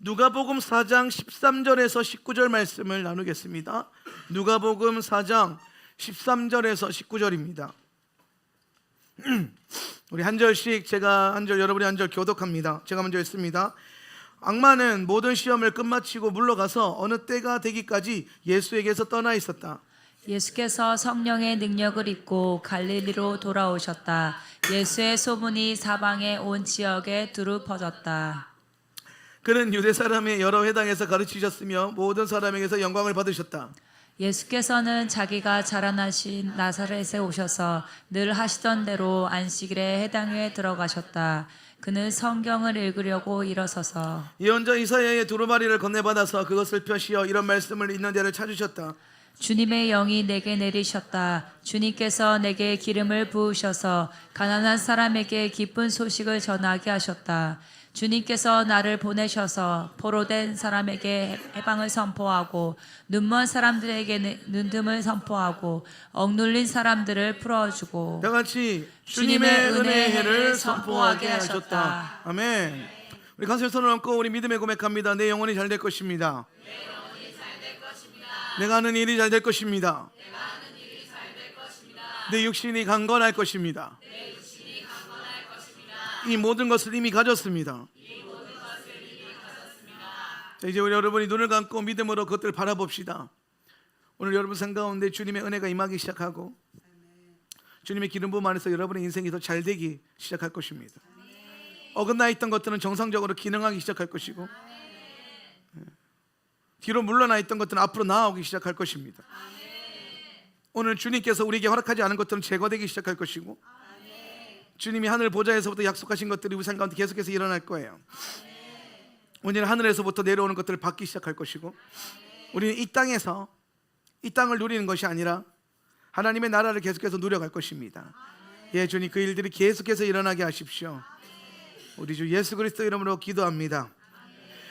누가복음 4장 13절에서 19절 말씀을 나누겠습니다. 누가복음 4장 13절에서 19절입니다. 우리 한 절씩, 제가 한 절, 여러분이 한 절 교독합니다. 제가 먼저 읽습니다. 악마는 모든 시험을 끝마치고 물러가서 어느 때가 되기까지 예수에게서 떠나 있었다. 예수께서 성령의 능력을 입고 갈릴리로 돌아오셨다. 예수의 소문이 사방의 온 지역에 두루 퍼졌다. 그는 유대 사람의 여러 회당에서 가르치셨으며 모든 사람에게서 영광을 받으셨다. 예수께서는 자기가 자라나신 나사렛에 오셔서 늘 하시던 대로 안식일에 회당에 들어가셨다. 그는 성경을 읽으려고 일어서서 예언자 이사야의 두루마리를 건네받아서 그것을 펴시어 이런 말씀을 있는 데를 찾으셨다. 주님의 영이 내게 내리셨다. 주님께서 내게 기름을 부으셔서 가난한 사람에게 기쁜 소식을 전하게 하셨다. 주님께서 나를 보내셔서 포로된 사람에게 해방을 선포하고 눈먼 사람들에게 눈뜸을 선포하고 억눌린 사람들을 풀어주고 다 같이 주님의 은혜의 해를 선포하게 하셨다. 아멘. 우리 가슴에 손을 얹고 우리 믿음에 고백합니다. 내 영혼이 잘 될 것입니다. 내가 하는 일이 잘 될 것입니다. 내 육신이 강건할 것입니다. 이 모든 것을 이미 가졌습니다. 자, 이제 우리 여러분이 눈을 감고 믿음으로 그것들을 바라봅시다. 오늘 여러분 생 가운데 주님의 은혜가 임하기 시작하고 주님의 기름 부음 안에서 여러분의 인생이 더 잘 되기 시작할 것입니다. 어긋나 있던 것들은 정상적으로 기능하기 시작할 것이고 뒤로 물러나 있던 것들은 앞으로 나아오기 시작할 것입니다. 오늘 주님께서 우리에게 허락하지 않은 것들은 제거되기 시작할 것이고 주님이 하늘 보좌에서부터 약속하신 것들이 우리 삶 가운데 계속해서 일어날 거예요. 오늘 하늘에서부터 내려오는 것들을 받기 시작할 것이고 우리는 이 땅에서 이 땅을 누리는 것이 아니라 하나님의 나라를 계속해서 누려갈 것입니다. 예, 주님 그 일들이 계속해서 일어나게 하십시오. 우리 주 예수 그리스도 이름으로 기도합니다.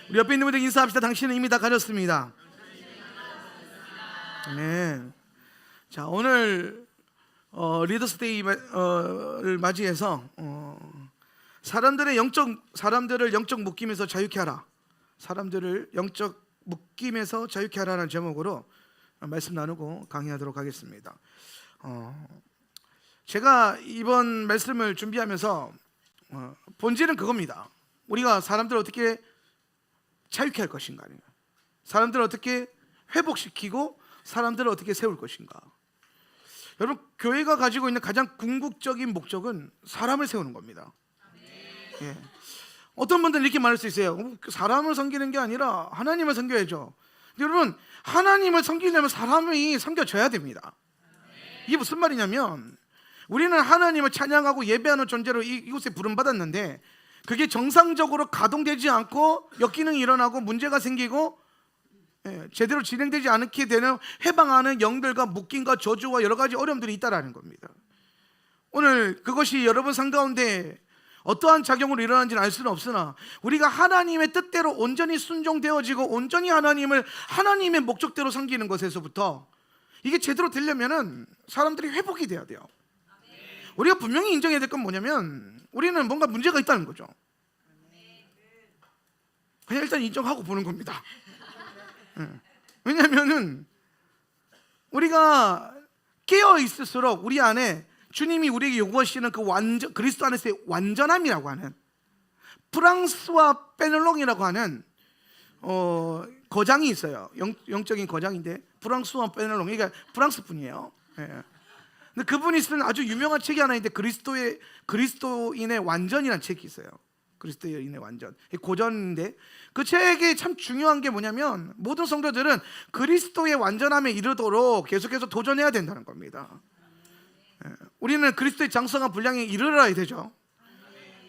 우리 옆에 있는 분들 인사합시다. 당신은 이미 다 가졌습니다. 네. 자, 오늘 리더스데이를 맞이해서 사람들을 영적 묶임에서 자유케 하라. 사람들을 영적 묶임에서 자유케 하라는 제목으로 말씀 나누고 강의하도록 하겠습니다. 제가 이번 말씀을 준비하면서 본질은 그겁니다. 우리가 사람들을 어떻게 자유케 할 것인가, 사람들을 어떻게 회복시키고 사람들을 어떻게 세울 것인가. 여러분, 교회가 가지고 있는 가장 궁극적인 목적은 사람을 세우는 겁니다. 예. 어떤 분들은 이렇게 말할 수 있어요. 사람을 섬기는 게 아니라 하나님을 섬겨야죠. 여러분, 하나님을 섬기려면 사람이 섬겨져야 됩니다. 이게 무슨 말이냐면 우리는 하나님을 찬양하고 예배하는 존재로 이곳에 부름받았는데 그게 정상적으로 가동되지 않고 역기능이 일어나고 문제가 생기고 제대로 진행되지 않게 되는 해방하는 영들과 묶임과 저주와 여러 가지 어려움들이 있다라는 겁니다. 오늘 그것이 여러분 삶 가운데 어떠한 작용으로 일어나는지는 알 수는 없으나 우리가 하나님의 뜻대로 온전히 순종되어지고 온전히 하나님의 목적대로 섬기는 것에서부터 이게 제대로 되려면은 사람들이 회복이 돼야 돼요. 우리가 분명히 인정해야 될 건 뭐냐면 우리는 뭔가 문제가 있다는 거죠. 그냥 일단 인정하고 보는 겁니다. 왜냐하면은 우리가 깨어 있을수록 우리 안에 주님이 우리에게 요구하시는 그 그리스도 안에서의 완전함이라고 하는 프랑스와 페넬롱이라고 하는 거장이 있어요. 영적인 거장인데 프랑스와 페넬롱, 그러니까 프랑스 분이에요. 근데 그분이 쓴 아주 유명한 책이 하나 있는데 그리스도인의 완전이라는 책이 있어요. 그리스도인의 완전, 고전인데 그 책이 참 중요한 게 뭐냐면 모든 성도들은 그리스도의 완전함에 이르도록 계속해서 도전해야 된다는 겁니다. 우리는 그리스도의 장성한 분량에 이르러야 되죠.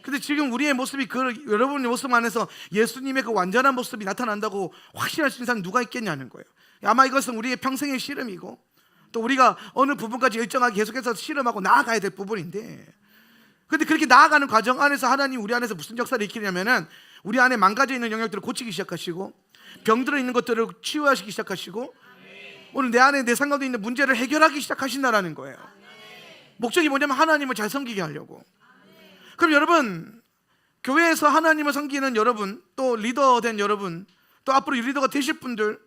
근데 지금 우리의 모습이 여러분의 모습 안에서 예수님의 그 완전한 모습이 나타난다고 확신할 수 있는 사람 누가 있겠냐는 거예요. 아마 이것은 우리의 평생의 씨름이고 또 우리가 어느 부분까지 일정하게 계속해서 씨름하고 나아가야 될 부분인데, 근데 그렇게 나아가는 과정 안에서 하나님 우리 안에서 무슨 역사를 일으키냐면은 우리 안에 망가져 있는 영역들을 고치기 시작하시고 병들어 있는 것들을 치유하시기 시작하시고 오늘 내 안에 내 상관도 있는 문제를 해결하기 시작하신다라는 거예요. 목적이 뭐냐면 하나님을 잘 섬기게 하려고. 그럼 여러분, 교회에서 하나님을 섬기는 여러분, 또 리더 된 여러분, 또 앞으로 리더가 되실 분들,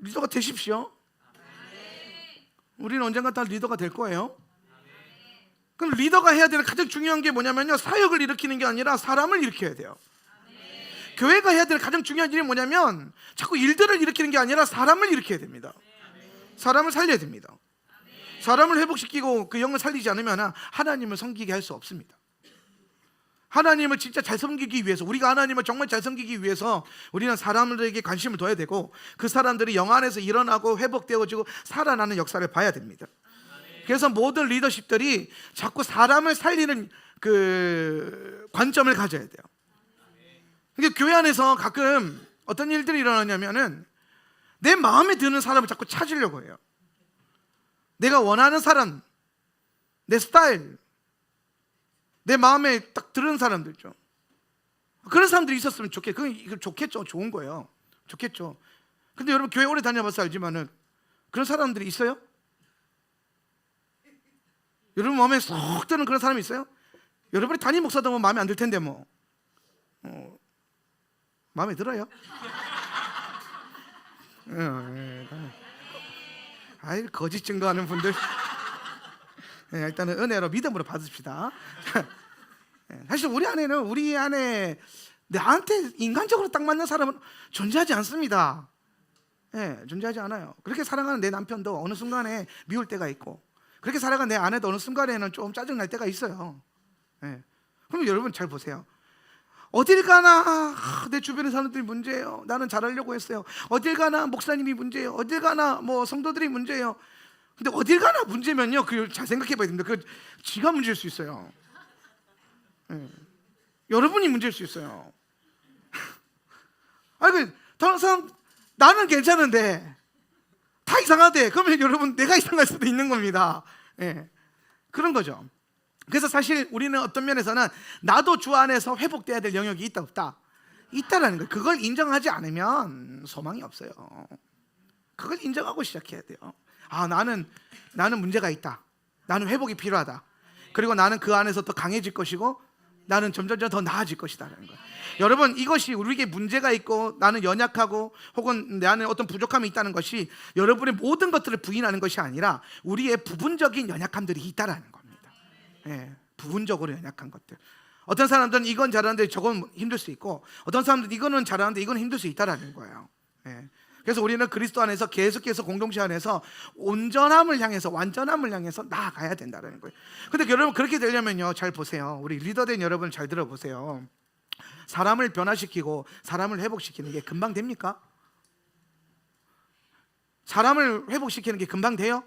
리더가 되십시오. 우리는 언젠가 다 리더가 될 거예요. 그럼 리더가 해야 되는 가장 중요한 게 뭐냐면요, 사역을 일으키는 게 아니라 사람을 일으켜야 돼요. 교회가 해야 되는 가장 중요한 일이 뭐냐면 자꾸 일들을 일으키는 게 아니라 사람을 일으켜야 됩니다. 사람을 살려야 됩니다. 사람을 회복시키고 그 영을 살리지 않으면 하나님을 섬기게 할 수 없습니다. 하나님을 진짜 잘 섬기기 위해서, 우리가 하나님을 정말 잘 섬기기 위해서 우리는 사람들에게 관심을 둬야 되고, 그 사람들이 영 안에서 일어나고 회복되어지고 살아나는 역사를 봐야 됩니다. 그래서 모든 리더십들이 자꾸 사람을 살리는 그 관점을 가져야 돼요. 그러니까 교회 안에서 가끔 어떤 일들이 일어나냐면은 내 마음에 드는 사람을 자꾸 찾으려고 해요. 내가 원하는 사람, 내 스타일, 내 마음에 딱 드는 사람들 있죠. 그런 사람들이 있었으면 그건 좋겠죠. 좋은 거예요. 좋겠죠. 근데 여러분 교회 오래 다녀봐서 알지만은 그런 사람들이 있어요? 여러분 마음에 쏙 드는 그런 사람이 있어요? 여러분이 담임 목사도 뭐 마음에 안 들 텐데 뭐 마음에 들어요? 아이 거짓 증거하는 분들 일단은 은혜로 믿음으로 받읍시다. 사실 우리 안에 나한테 인간적으로 딱 맞는 사람은 존재하지 않습니다. 존재하지 않아요. 그렇게 사랑하는 내 남편도 어느 순간에 미울 때가 있고, 그렇게 살아간 내 아내도 어느 순간에는 좀 짜증날 때가 있어요. 그럼 여러분 잘 보세요. 어딜 가나 내 주변의 사람들이 문제예요. 나는 잘하려고 했어요. 어딜 가나 목사님이 문제예요. 어딜 가나 뭐 성도들이 문제예요. 근데 어딜 가나 문제면요, 그 잘 생각해 봐야 됩니다. 그 지가 문제일 수 있어요. 여러분이 문제일 수 있어요. 아니 다른 나는 괜찮은데 다 이상하대. 그러면 여러분 내가 이상할 수도 있는 겁니다. 그런 거죠. 그래서 사실 우리는 어떤 면에서는 나도 주 안에서 회복돼야 될 영역이 있다 없다? 있다라는 거예요. 그걸 인정하지 않으면 소망이 없어요. 그걸 인정하고 시작해야 돼요. 나는 문제가 있다. 나는 회복이 필요하다. 그리고 나는 그 안에서 더 강해질 것이고 나는 점점 더 나아질 것이다라는 거예요. 여러분 이것이 우리에게 문제가 있고 나는 연약하고 혹은 내 안에 어떤 부족함이 있다는 것이 여러분의 모든 것들을 부인하는 것이 아니라 우리의 부분적인 연약함들이 있다라는 겁니다. 부분적으로 연약한 것들. 어떤 사람들은 이건 잘하는데 저건 힘들 수 있고, 어떤 사람들은 이거는 잘하는데 이건 힘들 수 있다라는 거예요. 그래서 우리는 그리스도 안에서 계속해서 공동체 안에서 온전함을 향해서, 완전함을 향해서 나아가야 된다는 거예요. 근데 여러분 그렇게 되려면요, 잘 보세요. 우리 리더된 여러분 잘 들어보세요. 사람을 변화시키고 사람을 회복시키는 게 금방 됩니까? 사람을 회복시키는 게 금방 돼요?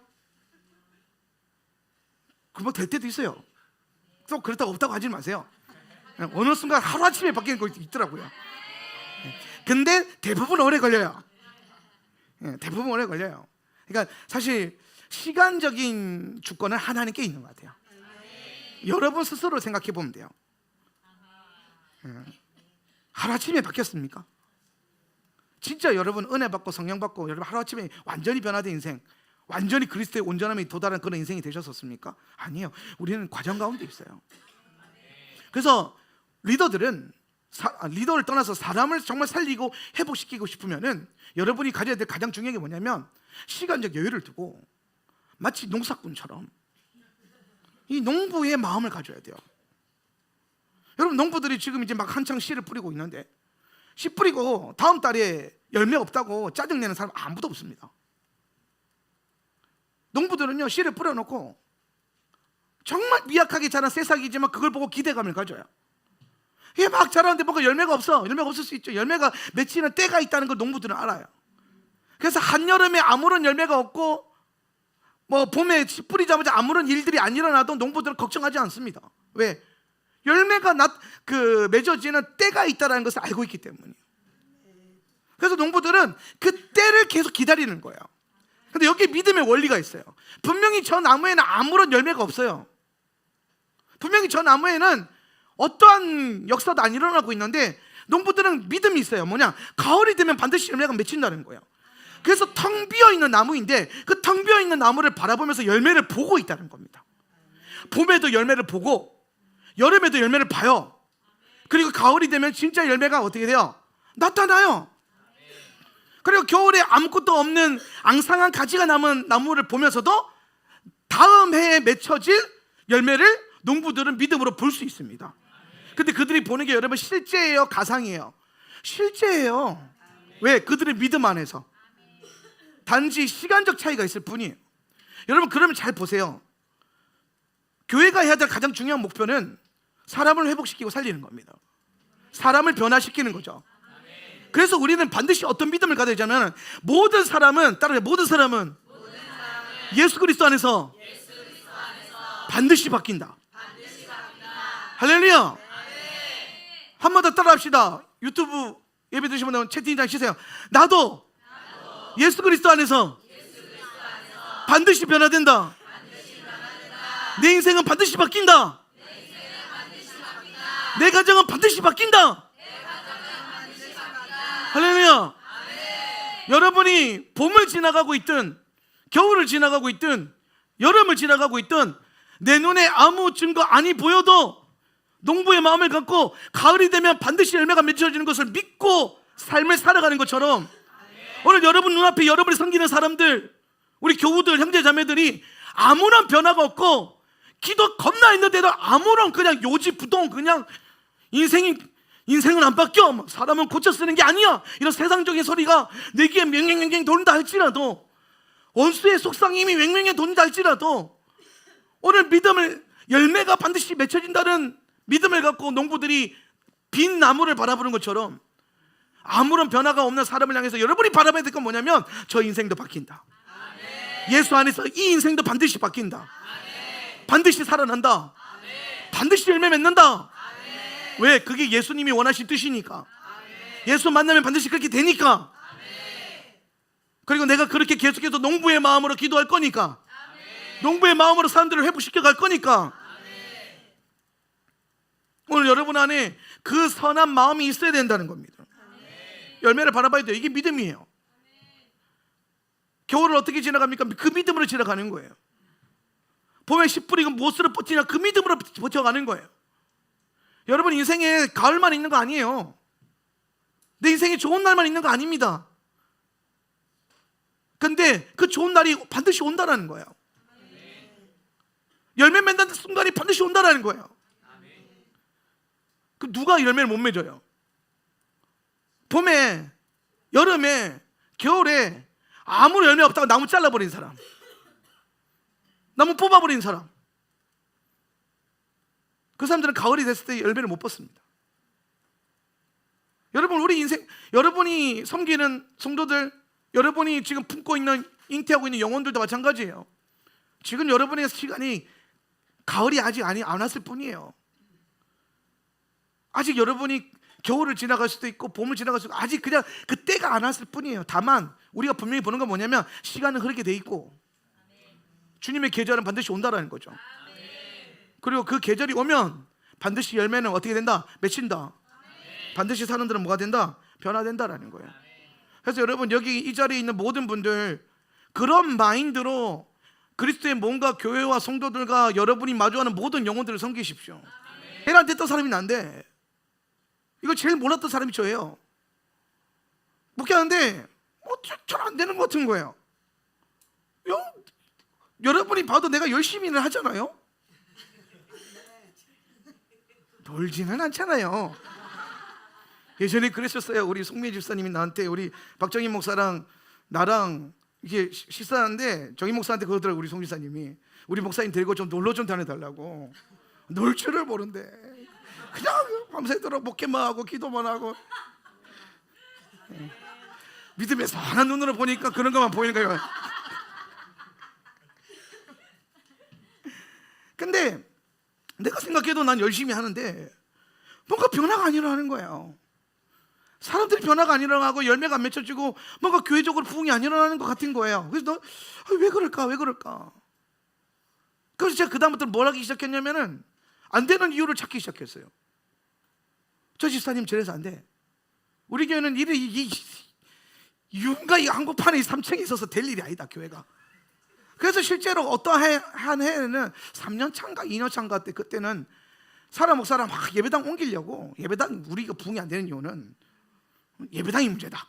금방 될 때도 있어요. 또 그렇다고 없다고 하지 마세요. 어느 순간 하루아침에 바뀌는 거 있더라고요. 근데 대부분 오래 걸려요. 대부분 오래 걸려요. 그러니까 사실 시간적인 주권은 하나님께 있는 것 같아요. 여러분 스스로 생각해 보면 돼요. 하루아침에 바뀌었습니까? 진짜 여러분 은혜 받고 성령 받고 여러분 하루아침에 완전히 변화된 인생, 완전히 그리스도의 온전함에 도달한 그런 인생이 되셨었습니까? 아니에요. 우리는 과정 가운데 있어요. 그래서 리더들은 리더를 떠나서 사람을 정말 살리고 회복시키고 싶으면은 여러분이 가져야 될 가장 중요한 게 뭐냐면 시간적 여유를 두고 마치 농사꾼처럼 이 농부의 마음을 가져야 돼요. 여러분 농부들이 지금 이제 막 한창 씨를 뿌리고 있는데 씨 뿌리고 다음 달에 열매 없다고 짜증내는 사람 아무도 없습니다. 농부들은요 씨를 뿌려놓고 정말 미약하게 자란 새싹이지만 그걸 보고 기대감을 가져요. 이게 막 자라는데 뭔가 열매가 없어. 열매가 없을 수 있죠. 열매가 맺히는 때가 있다는 걸 농부들은 알아요. 그래서 한여름에 아무런 열매가 없고 뭐 봄에 씨 뿌리자마자 아무런 일들이 안 일어나도 농부들은 걱정하지 않습니다. 왜? 열매가 맺어지는 때가 있다는 것을 알고 있기 때문이에요. 그래서 농부들은 그 때를 계속 기다리는 거예요. 근데 여기에 믿음의 원리가 있어요. 분명히 저 나무에는 아무런 열매가 없어요. 분명히 저 나무에는 어떠한 역사도 안 일어나고 있는데 농부들은 믿음이 있어요. 뭐냐? 가을이 되면 반드시 열매가 맺힌다는 거예요. 그래서 텅 비어있는 나무인데 그 텅 비어있는 나무를 바라보면서 열매를 보고 있다는 겁니다. 봄에도 열매를 보고 여름에도 열매를 봐요. 그리고 가을이 되면 진짜 열매가 어떻게 돼요? 나타나요. 그리고 겨울에 아무것도 없는 앙상한 가지가 남은 나무를 보면서도 다음 해에 맺혀질 열매를 농부들은 믿음으로 볼 수 있습니다. 근데 그들이 보는 게 여러분 실제예요, 가상이에요? 실제예요. 왜? 그들의 믿음 안에서. 단지 시간적 차이가 있을 뿐이에요. 여러분 그러면 잘 보세요. 교회가 해야 될 가장 중요한 목표는 사람을 회복시키고 살리는 겁니다. 사람을 변화시키는 거죠. 그래서 우리는 반드시 어떤 믿음을 가져야 되냐면 모든 사람은 따라해, 모든 사람은 예수 그리스도 안에서 반드시 바뀐다. 할렐루야. 한 번 더 따라합시다. 유튜브 예배 드시면 나오면 채팅창 치세요. 나도 예수 그리스도 안에서 반드시 변화된다. 내 인생은 반드시 바뀐다. 내 가정은 반드시 바뀐다. 할렐루야. 여러분이 봄을 지나가고 있든 겨울을 지나가고 있든 여름을 지나가고 있든 내 눈에 아무 증거 아니 보여도 농부의 마음을 갖고 가을이 되면 반드시 열매가 맺혀지는 것을 믿고 삶을 살아가는 것처럼 오늘 여러분 눈앞에 여러분이 섬기는 사람들, 우리 교우들, 형제 자매들이 아무런 변화가 없고 기도 겁나 있는데도 아무런 그냥 요지부동 그냥 인생은 안 바뀌어, 사람은 고쳐 쓰는 게 아니야, 이런 세상적인 소리가 내 귀에 맹맹맹맹 돈다 할지라도, 원수의 속상임이 맹맹맹 돈다 할지라도 오늘 믿음을, 열매가 반드시 맺혀진다는 믿음을 갖고 농부들이 빈 나무를 바라보는 것처럼 아무런 변화가 없는 사람을 향해서 여러분이 바라봐야 될 건 뭐냐면 저 인생도 바뀐다. 예수 안에서 이 인생도 반드시 바뀐다. 반드시 살아난다. 반드시 열매 맺는다. 왜? 그게 예수님이 원하신 뜻이니까. 예수 만나면 반드시 그렇게 되니까. 그리고 내가 그렇게 계속해서 농부의 마음으로 기도할 거니까. 농부의 마음으로 사람들을 회복시켜 갈 거니까. 오늘 여러분 안에 그 선한 마음이 있어야 된다는 겁니다. 열매를 바라봐야 돼요. 이게 믿음이에요. 겨울을 어떻게 지나갑니까? 그 믿음으로 지나가는 거예요. 봄에 씨 뿌리고 못으로 버티냐? 그 믿음으로 버텨가는 거예요. 여러분 인생에 가을만 있는 거 아니에요. 내 인생에 좋은 날만 있는 거 아닙니다. 근데 그 좋은 날이 반드시 온다라는 거예요. 열매 맺는 순간이 반드시 온다라는 거예요. 그 누가 열매를 못 맺어요? 봄에, 여름에, 겨울에 아무런 열매 없다고 나무 잘라버린 사람, 나무 뽑아버린 사람, 그 사람들은 가을이 됐을 때 열매를 못 벗습니다. 여러분 우리 인생, 여러분이 섬기는 성도들, 여러분이 지금 품고 있는, 잉태하고 있는 영혼들도 마찬가지예요. 지금 여러분의 시간이 가을이 아직 안 왔을 뿐이에요. 아직 여러분이 겨울을 지나갈 수도 있고 봄을 지나갈 수도 있고 아직 그냥 그 때가 안 왔을 뿐이에요. 다만 우리가 분명히 보는 건 뭐냐면 시간은 흐르게 돼 있고 주님의 계절은 반드시 온다라는 거죠. 그리고 그 계절이 오면 반드시 열매는 어떻게 된다? 맺힌다. 반드시 사람들은 뭐가 된다? 변화된다라는 거예요. 그래서 여러분 여기 이 자리에 있는 모든 분들 그런 마인드로 그리스도의 몸과 교회와 성도들과 여러분이 마주하는 모든 영혼들을 섬기십시오. 해를 안 됐던 사람이 난데 이걸 제일 몰랐던 사람이 저예요. 목회하는데 잘 안 되는 것 같은 거예요. 여러분이 봐도 내가 열심히 일을 하잖아요. 놀지는 않잖아요. 예전에 그랬었어요. 우리 송미 집사님이 나한테 우리 박정희 목사랑 나랑 이게 식사하는데 정희 목사한테 그러더라고. 우리 송 집사님이 우리 목사님 데리고 좀 놀러 좀 다녀달라고. 놀 줄을 모른대. 그냥 밤새도록 목회만 하고 기도만 하고 믿음의 선한 눈으로 보니까 그런 것만 보이는 거예요. 근데 내가 생각해도 난 열심히 하는데 뭔가 변화가 안 일어나는 거예요. 사람들이 변화가 안 일어나고 열매가 안 맺혀지고 뭔가 교회적으로 부흥이 안 일어나는 것 같은 거예요. 그래서 왜 그럴까? 왜 그럴까? 그래서 제가 그다음부터 뭘 하기 시작했냐면은 안 되는 이유를 찾기 시작했어요. 저 집사님 저래서 안 돼. 우리 교회는 윤가 이 한복판에 3층에 있어서 될 일이 아니다 교회가. 그래서 실제로 어떠한 해에는 3년 차인가 2년 차인가 때 그때는 사라 목사라 막 예배당 옮기려고. 예배당 우리가 부흥이 안 되는 이유는 예배당이 문제다,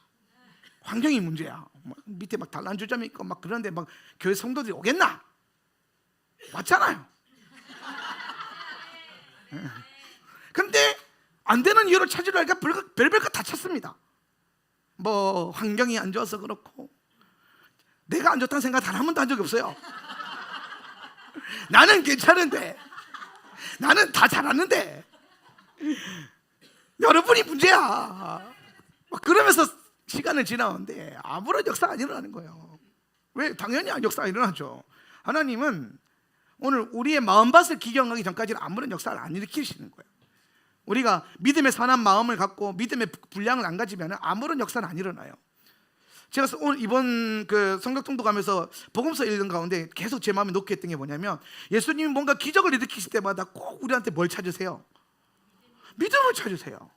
환경이 문제야. 막 밑에 막 단란주점이 있고 막 그런데 막 교회 성도들이 오겠나? 왔잖아요. 근데 안 되는 이유를 찾으려 하니까 별별 거 다 찾습니다. 뭐 환경이 안 좋아서 그렇고, 내가 안 좋다는 생각 단 한 번도 한 적이 없어요. 나는 괜찮은데, 나는 다 잘하는데 여러분이 문제야. 막 그러면서 시간을 지나오는데 아무런 역사가 안 일어나는 거예요. 왜? 당연히 역사가 일어나죠. 하나님은 오늘 우리의 마음밭을 기경하기 전까지는 아무런 역사를 안 일으키시는 거예요. 우리가 믿음의 선한 마음을 갖고 믿음의 분량을 안 가지면 아무런 역사는 안 일어나요. 제가 오늘 이번 그 성격통도 가면서 복음서 읽는 가운데 계속 제 마음에 놓게 했던 게 뭐냐면, 예수님이 뭔가 기적을 일으키실 때마다 꼭 우리한테 뭘 찾으세요? 믿음을 찾으세요.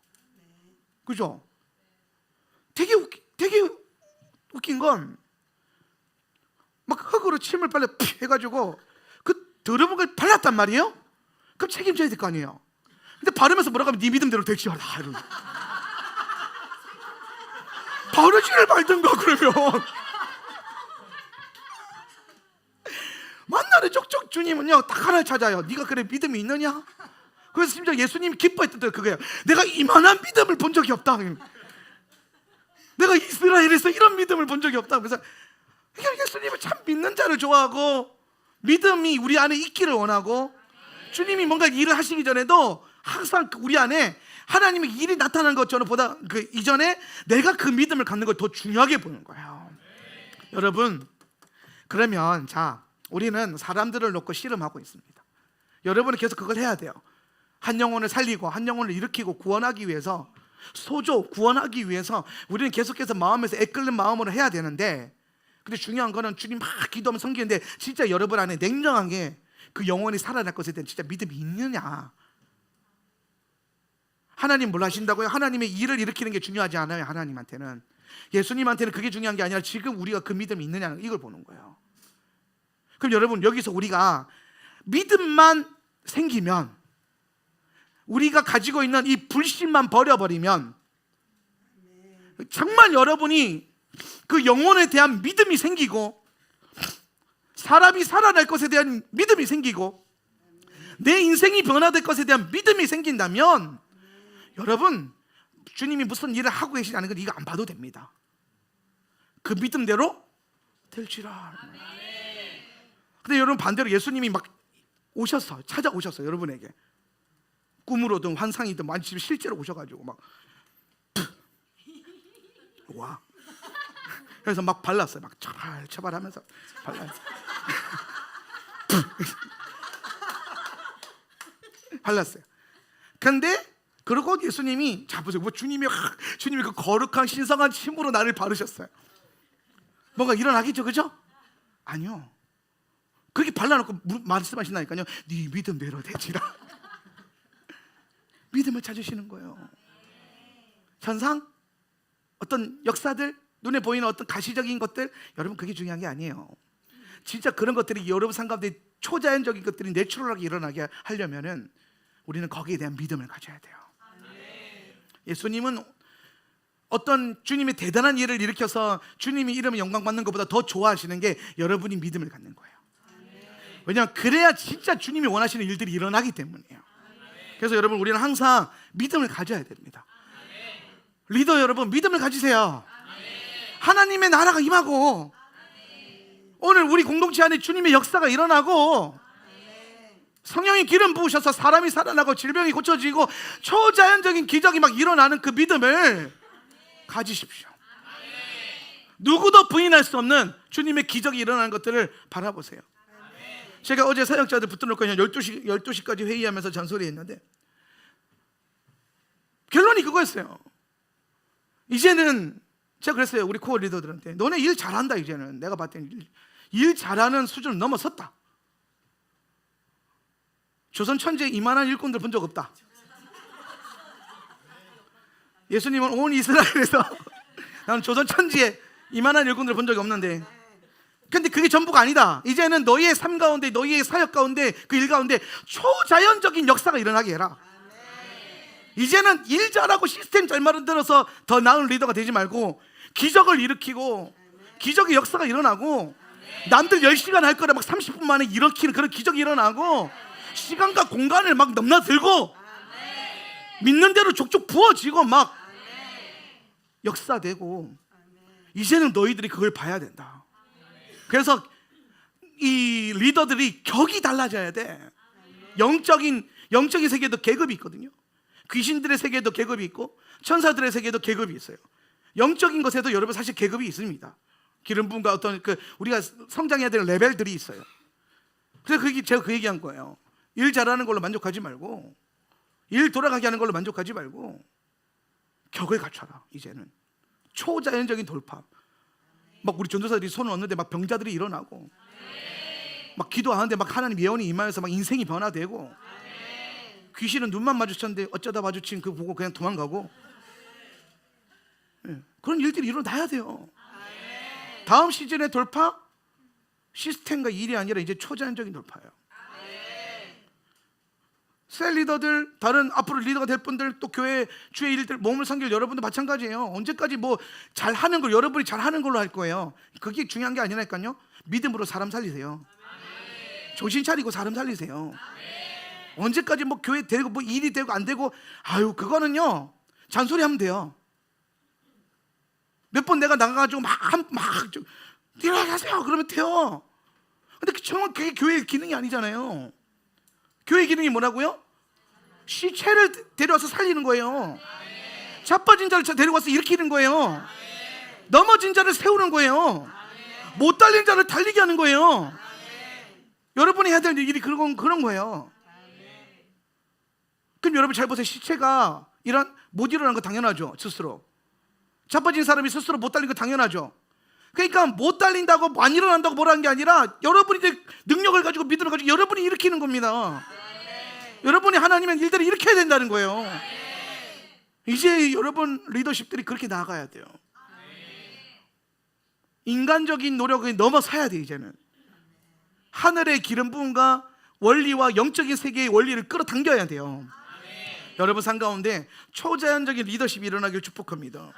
그죠? 되게 웃긴 건, 막 흙으로 침을 빨리 해가지고 그 더러운 걸 발랐단 말이에요. 그럼 책임져야 될 거 아니에요. 근데 바르면서 뭐라고 하면 네 믿음대로 될지 알아. 바르지를 말든가 그러면. 만나는 족족 주님은요 딱 하나 찾아요. 네가 그래 믿음이 있느냐? 그래서 심지어 예수님이 기뻐했던 게 그거예요. 내가 이만한 믿음을 본 적이 없다. 내가 이스라엘에서 이런 믿음을 본 적이 없다. 그래서 예수님은 참 믿는 자를 좋아하고 믿음이 우리 안에 있기를 원하고, 주님이 뭔가 일을 하시기 전에도 항상 우리 안에 하나님의 일이 나타나는 것보다 그 이전에 내가 그 믿음을 갖는 걸 더 중요하게 보는 거예요. 여러분, 그러면 자, 우리는 사람들을 놓고 씨름하고 있습니다. 여러분은 계속 그걸 해야 돼요. 한 영혼을 살리고 한 영혼을 일으키고 구원하기 위해서, 구원하기 위해서 우리는 계속해서 마음에서 애끓는 마음으로 해야 되는데, 근데 중요한 거는 주님 막 기도하면 섬기는데 진짜 여러분 안에 냉정하게 그 영혼이 살아날 것에 대한 진짜 믿음이 있느냐? 하나님 뭘 하신다고요? 하나님의 일을 일으키는 게 중요하지 않아요. 하나님한테는, 예수님한테는 그게 중요한 게 아니라 지금 우리가 그 믿음이 있느냐는 이걸 보는 거예요. 그럼 여러분, 여기서 우리가 믿음만 생기면, 우리가 가지고 있는 이 불신만 버려버리면, 정말 여러분이 그 영혼에 대한 믿음이 생기고 사람이 살아날 것에 대한 믿음이 생기고 내 인생이 변화될 것에 대한 믿음이 생긴다면, 여러분, 주님이 무슨 일을 하고 계시다는 걸 이거 안 봐도 됩니다. 그 믿음대로 될지라. 근데 여러분, 반대로 예수님이 막 찾아오셨어요. 여러분에게 꿈으로든 환상이든 아니 지금 실제로 오셔가지고 막 와. 그래서 막 발랐어요. 막 처발하면서 발랐어요. 발랐어요. 근데 그리고 예수님이 보세요. 뭐 주님이 그 거룩한 신성한 힘으로 나를 바르셨어요. 뭔가 일어나겠죠, 그죠? 아니요. 그렇게 발라놓고 말씀하신다니까요. 네 믿음대로 되지라. 믿음을 찾으시는 거예요. 현상, 어떤 역사들, 눈에 보이는 어떤 가시적인 것들, 여러분 그게 중요한 게 아니에요. 진짜 그런 것들이 여러분 삶 가운데 초자연적인 것들이 내추럴하게 일어나게 하려면은 우리는 거기에 대한 믿음을 가져야 돼요. 예수님은 어떤 주님의 대단한 일을 일으켜서 주님이 이름에 영광 받는 것보다 더 좋아하시는 게 여러분이 믿음을 갖는 거예요. 왜냐하면 그래야 진짜 주님이 원하시는 일들이 일어나기 때문이에요. 그래서 여러분, 우리는 항상 믿음을 가져야 됩니다. 리더 여러분, 믿음을 가지세요. 하나님의 나라가 임하고 오늘 우리 공동체 안에 주님의 역사가 일어나고 성령이 기름 부으셔서 사람이 살아나고 질병이 고쳐지고 초자연적인 기적이 막 일어나는 그 믿음을 가지십시오. 누구도 부인할 수 없는 주님의 기적이 일어나는 것들을 바라보세요. 제가 어제 사역자들 붙들어놓고 12시까지 회의하면서 잔소리했는데 결론이 그거였어요. 이제는 제가 그랬어요. 우리 코어 리더들한테, 너네 일 잘한다. 이제는 내가 봤을 때는 일 잘하는 수준을 넘어섰다. 조선 천지에 이만한 일꾼들 본 적 없다. 예수님은 온 이스라엘에서 나는 조선 천지에 이만한 일꾼들 본 적이 없는데 근데 그게 전부가 아니다. 이제는 너희의 삶 가운데, 너희의 사역 가운데, 그 일 가운데 초자연적인 역사가 일어나게 해라. 이제는 일 잘하고 시스템 잘 만들어서 더 나은 리더가 되지 말고 기적을 일으키고 기적의 역사가 일어나고 남들 10시간 할 거를 막 30분 만에 일으키는 그런 기적이 일어나고 시간과 공간을 막 넘나들고 믿는 대로 족족 부어지고 막 역사되고, 이제는 너희들이 그걸 봐야 된다. 그래서 이 리더들이 격이 달라져야 돼. 영적인 세계에도 계급이 있거든요. 귀신들의 세계에도 계급이 있고 천사들의 세계에도 계급이 있어요. 영적인 것에도 여러분 사실 계급이 있습니다. 기름 부음과 어떤 우리가 성장해야 되는 레벨들이 있어요. 그래서 제가 그 얘기한 거예요. 일 잘하는 걸로 만족하지 말고, 일 돌아가게 하는 걸로 만족하지 말고 격을 갖춰라. 이제는 초자연적인 돌파. 막 우리 전도사들이 손을 얹는데 막 병자들이 일어나고, 막 기도하는데 막 하나님 예언이 임하여서 막 인생이 변화되고, 귀신은 눈만 마주쳤는데 어쩌다 마주친 그 보고 그냥 도망가고, 그런 일들이 일어나야 돼요. 다음 시즌의 돌파 시스템과 일이 아니라 이제 초자연적인 돌파예요. 새 리더들, 다른 앞으로 리더가 될 분들, 또 교회 주의 일들 몸을 섬길 여러분도 마찬가지예요. 언제까지 뭐 잘하는 걸 여러분이 잘하는 걸로 할 거예요? 그게 중요한 게 아니라니까요. 믿음으로 사람 살리세요. 정신 차리고 사람 살리세요. 언제까지 뭐 교회 되고 뭐 일이 되고 안 되고, 아유 그거는요 잔소리하면 돼요. 몇 번 내가 나가가지고 막 일어나세요 그러면 돼요. 근데 정말 그게 교회의 기능이 아니잖아요. 교회 기능이 뭐라고요? 시체를 데려와서 살리는 거예요. 자빠진 자를 데려와서 일으키는 거예요. 넘어진 자를 세우는 거예요. 못 달린 자를 달리게 하는 거예요. 여러분이 해야 될 일이 그런 거예요. 그럼 여러분 잘 보세요. 시체가 못 일어나는 거 당연하죠. 스스로 자빠진 사람이 스스로 못 달린 거 당연하죠. 그러니까 못 달린다고 안 일어난다고 뭐라는 게 아니라 여러분이 이제 능력을 가지고 믿음을 가지고 여러분이 일으키는 겁니다. 여러분이 하나님의 일들을 일으켜야 된다는 거예요. 이제 여러분 리더십들이 그렇게 나아가야 돼요. 인간적인 노력을 넘어서야 돼. 이제는 하늘의 기름 부음과 원리와 영적인 세계의 원리를 끌어당겨야 돼요. 여러분 삶 가운데 초자연적인 리더십이 일어나길 축복합니다.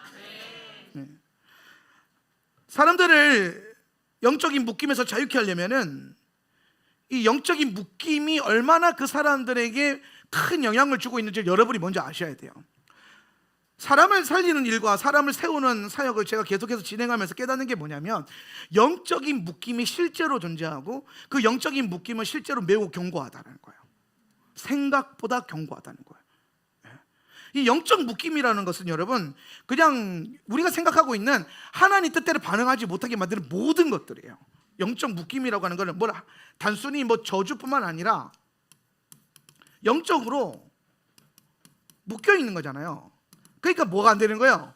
사람들을 영적인 묶임에서 자유케 하려면은 이 영적인 묶임이 얼마나 그 사람들에게 큰 영향을 주고 있는지 여러분이 먼저 아셔야 돼요. 사람을 살리는 일과 사람을 세우는 사역을 제가 계속해서 진행하면서 깨닫는 게 뭐냐면, 영적인 묶임이 실제로 존재하고 그 영적인 묶임은 실제로 매우 견고하다는 거예요. 생각보다 견고하다는 거예요. 이 영적 묶임이라는 것은 여러분 그냥 우리가 생각하고 있는 하나님 뜻대로 반응하지 못하게 만드는 모든 것들이에요. 영적 묶임이라고 하는 것은 단순히 저주뿐만 아니라 영적으로 묶여 있는 거잖아요. 그러니까 뭐가 안 되는 거예요?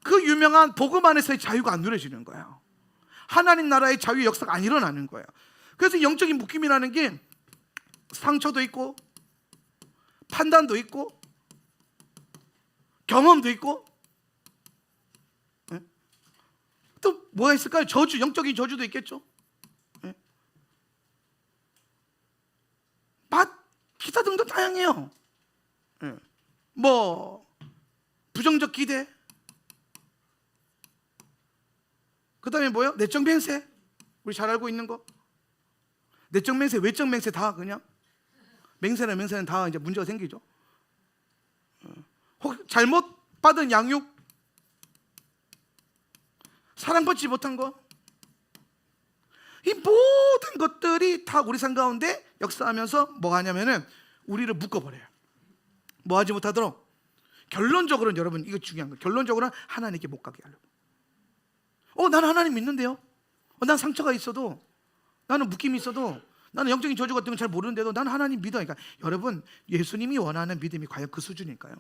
그 유명한 복음 안에서의 자유가 안 누려지는 거예요. 하나님 나라의 자유 역사가 안 일어나는 거예요. 그래서 영적인 묶임이라는 게 상처도 있고 판단도 있고 경험도 있고, 또 뭐가 있을까요? 영적인 저주도 있겠죠. 맛, 기타 등등 다양해요. 부정적 기대, 그 다음에 뭐요? 내적 맹세, 우리 잘 알고 있는 거. 내적 맹세, 외적 맹세 다 그냥 맹세는 다 이제 문제가 생기죠. 혹 잘못 받은 양육, 사랑받지 못한 거, 이 모든 것들이 다 우리 삶 가운데 역사하면서 뭐 하냐면은 우리를 묶어버려요. 뭐 하지 못하도록. 결론적으로는 여러분 이거 중요한 거예요. 결론적으로는 하나님께 못 가게 하려고. 나는 하나님 믿는데요. 난 상처가 있어도, 나는 묶임이 있어도, 나는 영적인 저주 같은 건 잘 모르는데도 나는 하나님 믿어. 그러니까 여러분 예수님이 원하는 믿음이 과연 그 수준일까요?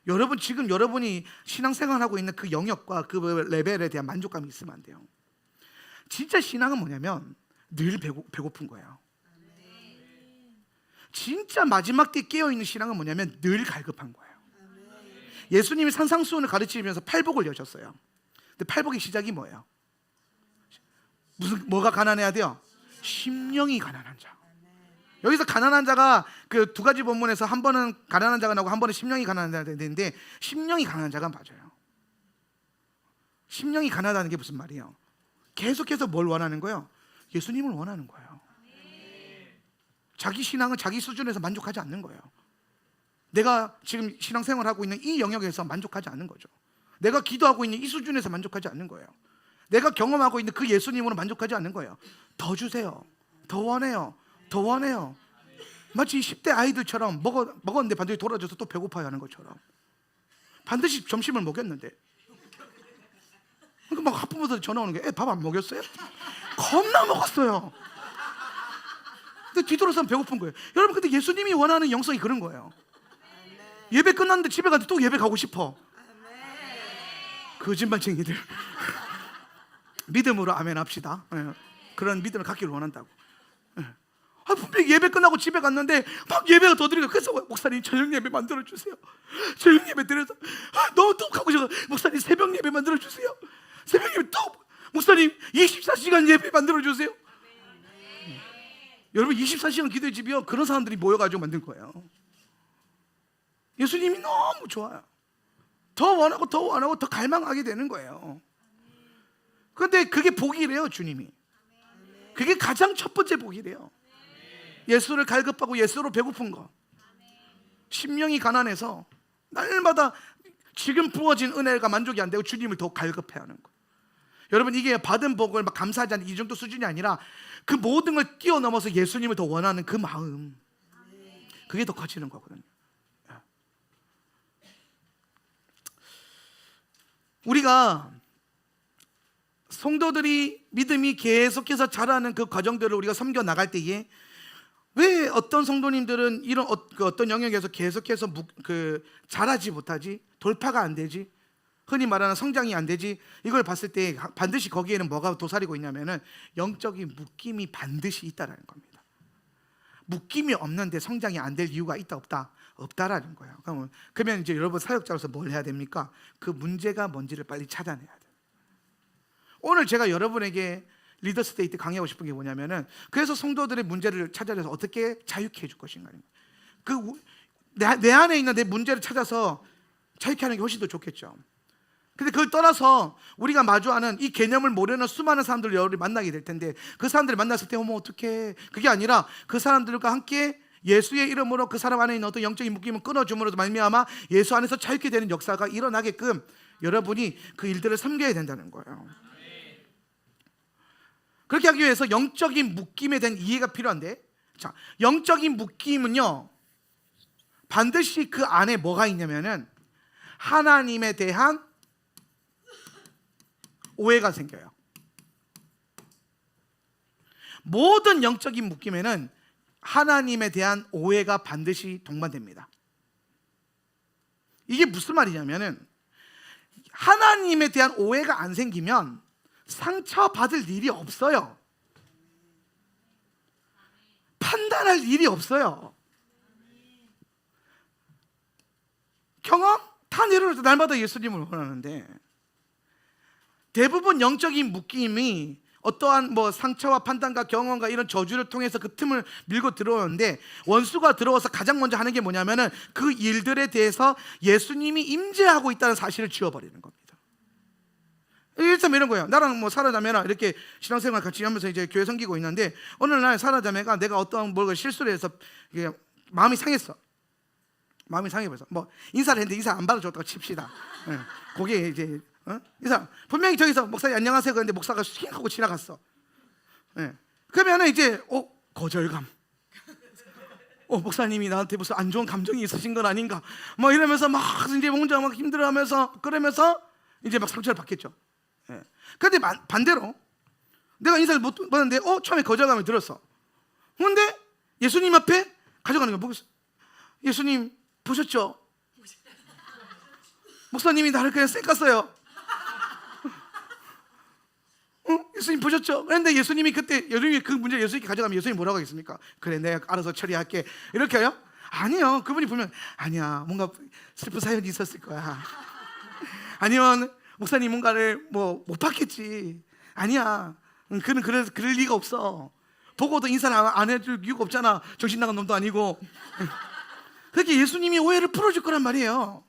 여러분 지금 여러분이 신앙생활하고 있는 그 영역과 그 레벨에 대한 만족감이 있으면 안 돼요. 진짜 신앙은 뭐냐면 늘 배고픈 거예요. 진짜 마지막 때 깨어있는 신앙은 뭐냐면 늘 갈급한 거예요. 예수님이 산상수훈을 가르치면서 팔복을 여셨어요. 근데 팔복의 시작이 뭐예요? 뭐가 가난해야 돼요? 심령이 가난한 자. 여기서 가난한 자가 그 두 가지 본문에서 한 번은 가난한 자가 나오고 한 번은 심령이 가난한 자가 되는데, 심령이 가난한 자가 맞아요. 심령이 가난하다는 게 무슨 말이에요? 계속해서 뭘 원하는 거예요? 예수님을 원하는 거예요. 자기 신앙은 자기 수준에서 만족하지 않는 거예요. 내가 지금 신앙생활을 하고 있는 이 영역에서 만족하지 않는 거죠. 내가 기도하고 있는 이 수준에서 만족하지 않는 거예요. 내가 경험하고 있는 그 예수님으로 만족하지 않는 거예요. 더 주세요. 더 원해요. 더 원해요. 마치 10대 아이들처럼 먹었는데 반드시 돌아져서 또 배고파야 하는 것처럼. 반드시 점심을 먹였는데, 그러니까 막 학부모들 전화 오는 게, 애 밥 안 먹였어요? 겁나 먹었어요. 근데 뒤돌아서면 배고픈 거예요. 여러분, 근데 예수님이 원하는 영성이 그런 거예요. 예배 끝났는데 집에 가서 또 예배 가고 싶어. 거짓말쟁이들. 믿음으로 아멘 합시다. 그런 믿음을 갖기를 원한다고. 분명히 예배 끝나고 집에 갔는데 막 예배가 더 드리고, 그래서 목사님 저녁 예배 만들어 주세요. 저녁 예배 드려서 너무 또 가고 싶어. 목사님 새벽 예배 만들어 주세요. 새벽 예배 또 목사님 24시간 예배 만들어 주세요. 여러분, 24시간 기도의 집이요, 그런 사람들이 모여가지고 만든 거예요. 예수님이 너무 좋아요. 더 원하고 더 원하고 더 갈망하게 되는 거예요. 그런데 그게 복이래요, 주님이. 그게 가장 첫 번째 복이래요. 예수를 갈급하고 예수로 배고픈 거. 심령이 가난해서 날마다 지금 부어진 은혜가 만족이 안 되고 주님을 더 갈급해하는 거. 여러분, 이게 받은 복을 막 감사하지 않는 이 정도 수준이 아니라 그 모든 걸 뛰어넘어서 예수님을 더 원하는 그 마음, 그게 더 커지는 거거든요. 우리가 성도들이 믿음이 계속해서 자라는 그 과정들을 우리가 섬겨 나갈 때에, 왜 어떤 성도님들은 이런 어떤 영역에서 계속해서 자라지 못하지? 돌파가 안 되지? 흔히 말하는 성장이 안 되지? 이걸 봤을 때 반드시 거기에는 뭐가 도사리고 있냐면은 영적인 묶임이 반드시 있다라는 겁니다. 묶임이 없는데 성장이 안 될 이유가 있다 없다? 없다라는 거예요. 그러면 이제 여러분 사역자로서 뭘 해야 됩니까? 그 문제가 뭔지를 빨리 찾아내야 돼요. 오늘 제가 여러분에게 리더스데이트 강의하고 싶은 게 뭐냐면은, 그래서 성도들의 문제를 찾아내서 어떻게 자유케 해줄 것인가. 내 안에 있는 내 문제를 찾아서 자유케 하는 게 훨씬 더 좋겠죠. 근데 그걸 떠나서 우리가 마주하는 이 개념을 모르는 수많은 사람들을 여러분이 만나게 될 텐데, 그 사람들을 만났을 때 어머 어떡해, 그게 아니라 그 사람들과 함께 예수의 이름으로 그 사람 안에 있는 어떤 영적인 묶임을 끊어줌으로 말미암아 예수 안에서 자유케 되는 역사가 일어나게끔 여러분이 그 일들을 섬겨야 된다는 거예요. 그렇게 하기 위해서 영적인 묶임에 대한 이해가 필요한데, 자, 영적인 묶임은요, 반드시 그 안에 뭐가 있냐면은 하나님에 대한 오해가 생겨요. 모든 영적인 묶임에는 하나님에 대한 오해가 반드시 동반됩니다. 이게 무슨 말이냐면은, 하나님에 대한 오해가 안 생기면 상처받을 일이 없어요. 판단할 일이 없어요. 경험? 다 내려놓고 날마다 예수님을 원하는데, 대부분 영적인 묶임이 어떠한 상처와 판단과 경험과 이런 저주를 통해서 그 틈을 밀고 들어오는데, 원수가 들어와서 가장 먼저 하는 게 뭐냐면은 그 일들에 대해서 예수님이 임재하고 있다는 사실을 지워버리는 겁니다. 일단 이런 거예요. 나랑 사라자매랑 이렇게 신앙생활 같이 하면서 이제 교회 섬기고 있는데, 어느 날 사라자매가 내가 어떤 뭘 실수를 해서 이게 마음이 상했어. 마음이 상해버려서 인사를 했는데 인사 안 받아줬다고 칩시다. 거기에 이제 인사 분명히 저기서 목사님 안녕하세요 그랬는데 목사가 휙 하고 지나갔어. 그러면은 이제 거절감. 목사님이 나한테 무슨 안 좋은 감정이 있으신 건 아닌가? 이러면서 막 이제 혼자 막 힘들어하면서 그러면서 이제 막 상처를 받겠죠. 그런데 반대로 내가 인사를 못 받았는데 처음에 거절감이 들었어. 그런데 예수님 앞에 가져가는 거야. 보겠어. 예수님 보셨죠? 목사님이 나를 그냥 쌩깠어요. 예수님 보셨죠? 그런데 예수님이 그때 그 문제를 예수님께 가져가면 예수님이 뭐라고 하겠습니까? 그래 내가 알아서 처리할게 이렇게 해요? 아니요. 그분이 보면 아니야 뭔가 슬픈 사연이 있었을 거야. 아니면 목사님 뭔가를 못 받겠지. 아니야 그럴 리가 없어. 보고도 인사를 안 해줄 이유가 없잖아. 정신 나간 놈도 아니고. 그렇게 예수님이 오해를 풀어줄 거란 말이에요.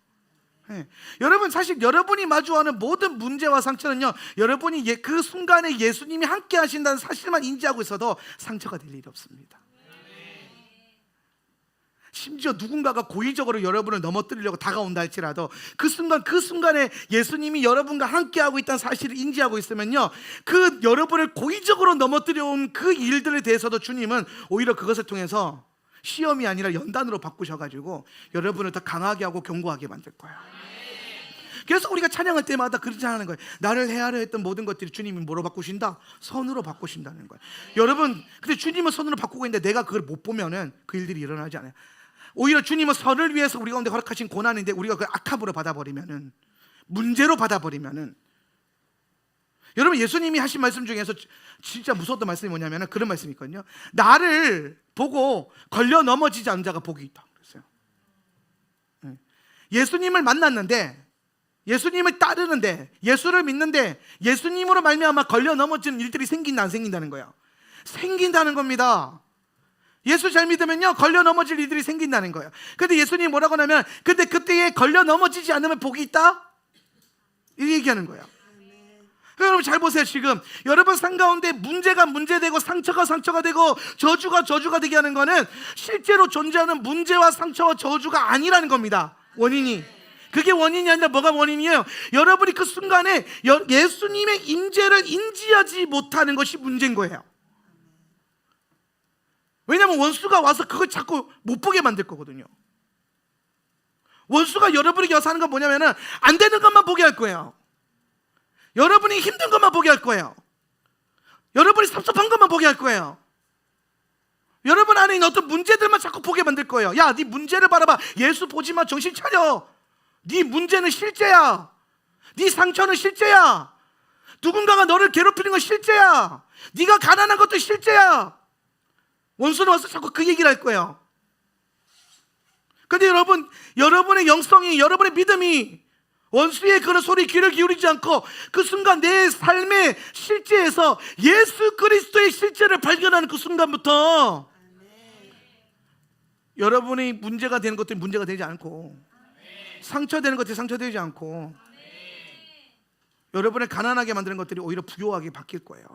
네. 여러분, 사실 여러분이 마주하는 모든 문제와 상처는요, 여러분이 그 순간에 예수님이 함께 하신다는 사실만 인지하고 있어도 상처가 될 일이 없습니다. 심지어 누군가가 고의적으로 여러분을 넘어뜨리려고 다가온다 할지라도 그 순간에 예수님이 여러분과 함께하고 있다는 사실을 인지하고 있으면요, 그 여러분을 고의적으로 넘어뜨려온 그 일들에 대해서도 주님은 오히려 그것을 통해서 시험이 아니라 연단으로 바꾸셔가지고 여러분을 더 강하게 하고 견고하게 만들 거예요. 그래서 우리가 찬양할 때마다 그렇지 않은 거예요. 나를 헤아려 했던 모든 것들이 주님이 뭐로 바꾸신다? 선으로 바꾸신다는 거예요. 여러분, 근데 주님은 선으로 바꾸고 있는데 내가 그걸 못 보면은 그 일들이 일어나지 않아요. 오히려 주님은 선을 위해서 우리 가운데 허락하신 고난인데 우리가 그걸 악함으로 받아버리면은, 문제로 받아버리면은, 여러분, 예수님이 하신 말씀 중에서 진짜 무서웠던 말씀이 뭐냐면 그런 말씀이 있거든요. 나를 보고 걸려 넘어지지 않은 자가 복이 있다 그랬어요. 예수님을 만났는데, 예수님을 따르는데, 예수를 믿는데 예수님으로 말미암아 걸려 넘어지는 일들이 생긴다 안 생긴다는 거예요? 생긴다는 겁니다. 예수 잘 믿으면요, 걸려 넘어질 일들이 생긴다는 거예요. 근데 예수님이 뭐라고 하냐면, 근데 그때에 걸려 넘어지지 않으면 복이 있다? 이 얘기하는 거예요. 여러분 잘 보세요. 지금 여러분 삶 가운데 문제가 문제되고 상처가 되고 저주가 되게 하는 거는 실제로 존재하는 문제와 상처와 저주가 아니라는 겁니다. 원인이. 그게 원인이 아니라 뭐가 원인이에요? 여러분이 그 순간에 예수님의 임재를 인지하지 못하는 것이 문제인 거예요. 왜냐하면 원수가 와서 그걸 자꾸 못 보게 만들 거거든요. 원수가 여러분에게 와서 하는 건 뭐냐면은 안 되는 것만 보게 할 거예요. 여러분이 힘든 것만 보게 할 거예요. 여러분이 섭섭한 것만 보게 할 거예요. 여러분 안에 있는 어떤 문제들만 자꾸 보게 만들 거예요. 야, 네 문제를 바라봐. 예수 보지 마. 정신 차려. 네 문제는 실제야. 네 상처는 실제야. 누군가가 너를 괴롭히는 건 실제야. 네가 가난한 것도 실제야. 원수는 와서 자꾸 그 얘기를 할 거예요. 근데 여러분의 영성이, 여러분의 믿음이 원수의 그런 소리 귀를 기울이지 않고 그 순간 내 삶의 실제에서 예수 그리스도의 실제를 발견하는 그 순간부터 여러분이 문제가 되는 것들이 문제가 되지 않고, 상처되는 것들이 상처되지 않고, 여러분을 가난하게 만드는 것들이 오히려 부유하게 바뀔 거예요.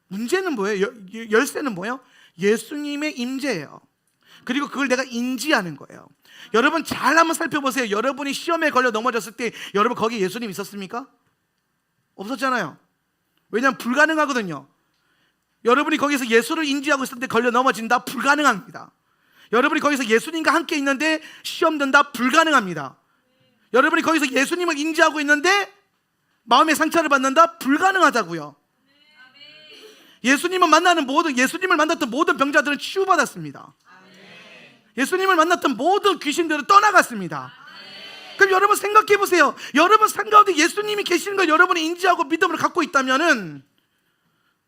문제는 뭐예요? 열쇠는 뭐예요? 예수님의 임재예요. 그리고 그걸 내가 인지하는 거예요. 여러분 잘 한번 살펴보세요. 여러분이 시험에 걸려 넘어졌을 때 여러분 거기에 예수님 있었습니까? 없었잖아요. 왜냐하면 불가능하거든요. 여러분이 거기서 예수를 인지하고 있을 때 걸려 넘어진다? 불가능합니다. 여러분이 거기서 예수님과 함께 있는데 시험 든다? 불가능합니다. 여러분이 거기서 예수님을 인지하고 있는데 마음의 상처를 받는다? 불가능하다고요. 예수님을 만났던 모든 병자들은 치유받았습니다. 예수님을 만났던 모든 귀신들은 떠나갔습니다. 그럼 여러분 생각해 보세요. 여러분 삶 가운데 예수님이 계시는 걸 여러분이 인지하고 믿음을 갖고 있다면은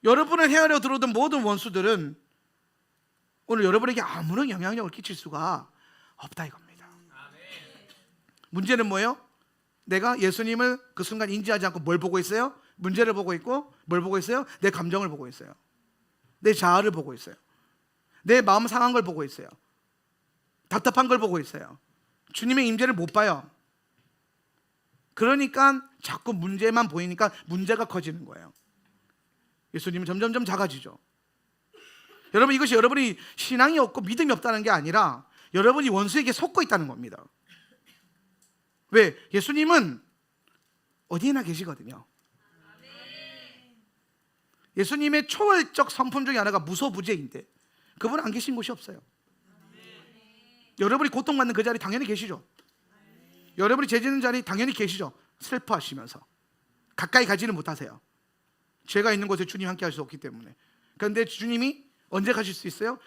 여러분을 헤아려 들어오던 모든 원수들은 오늘 여러분에게 아무런 영향력을 끼칠 수가 없다 이겁니다. 문제는 뭐예요? 내가 예수님을 그 순간 인지하지 않고 뭘 보고 있어요? 문제를 보고 있고, 뭘 보고 있어요? 내 감정을 보고 있어요. 내 자아를 보고 있어요. 내 마음 상한 걸 보고 있어요. 답답한 걸 보고 있어요. 주님의 임재를 못 봐요. 그러니까 자꾸 문제만 보이니까 문제가 커지는 거예요. 예수님은 점점점 작아지죠. 여러분, 이것이 여러분이 신앙이 없고 믿음이 없다는 게 아니라 여러분이 원수에게 속고 있다는 겁니다. 왜? 예수님은 어디에나 계시거든요. 예수님의 초월적 성품 중에 하나가 무소부재인데 그분은 안 계신 곳이 없어요. 여러분이 고통받는 그 자리 당연히 계시죠. 여러분이 죄지는 자리 당연히 계시죠. 슬퍼하시면서 가까이 가지는 못하세요. 죄가 있는 곳에 주님 함께 할 수 없기 때문에. 그런데 주님이 언제 가실 수 있어요?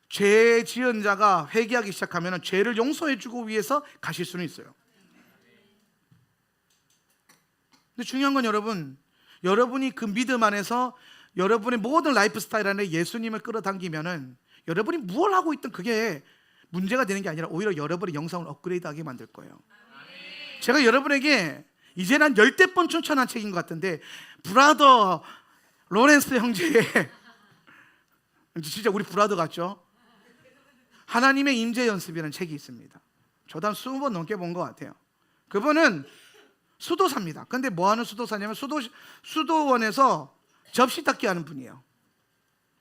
죄 지은 자가 회개하기 시작하면 죄를 용서해 주고 위해서 가실 수는 있어요. 근데 중요한 건 여러분이 그 믿음 안에서 여러분의 모든 라이프 스타일 안에 예수님을 끌어당기면은 여러분이 무엇을 하고 있든 그게 문제가 되는 게 아니라 오히려 여러분의 영성을 업그레이드하게 만들 거예요. 제가 여러분에게 이제 난 10번 추천한 책인 것 같은데, 브라더 로렌스 형제의 진짜 우리 브라더 같죠? 하나님의 임재 연습이라는 책이 있습니다. 저도 한 20번 넘게 본 것 같아요. 그분은 수도사입니다. 근데 뭐 하는 수도사냐면 수도원에서 접시 닦기 하는 분이에요.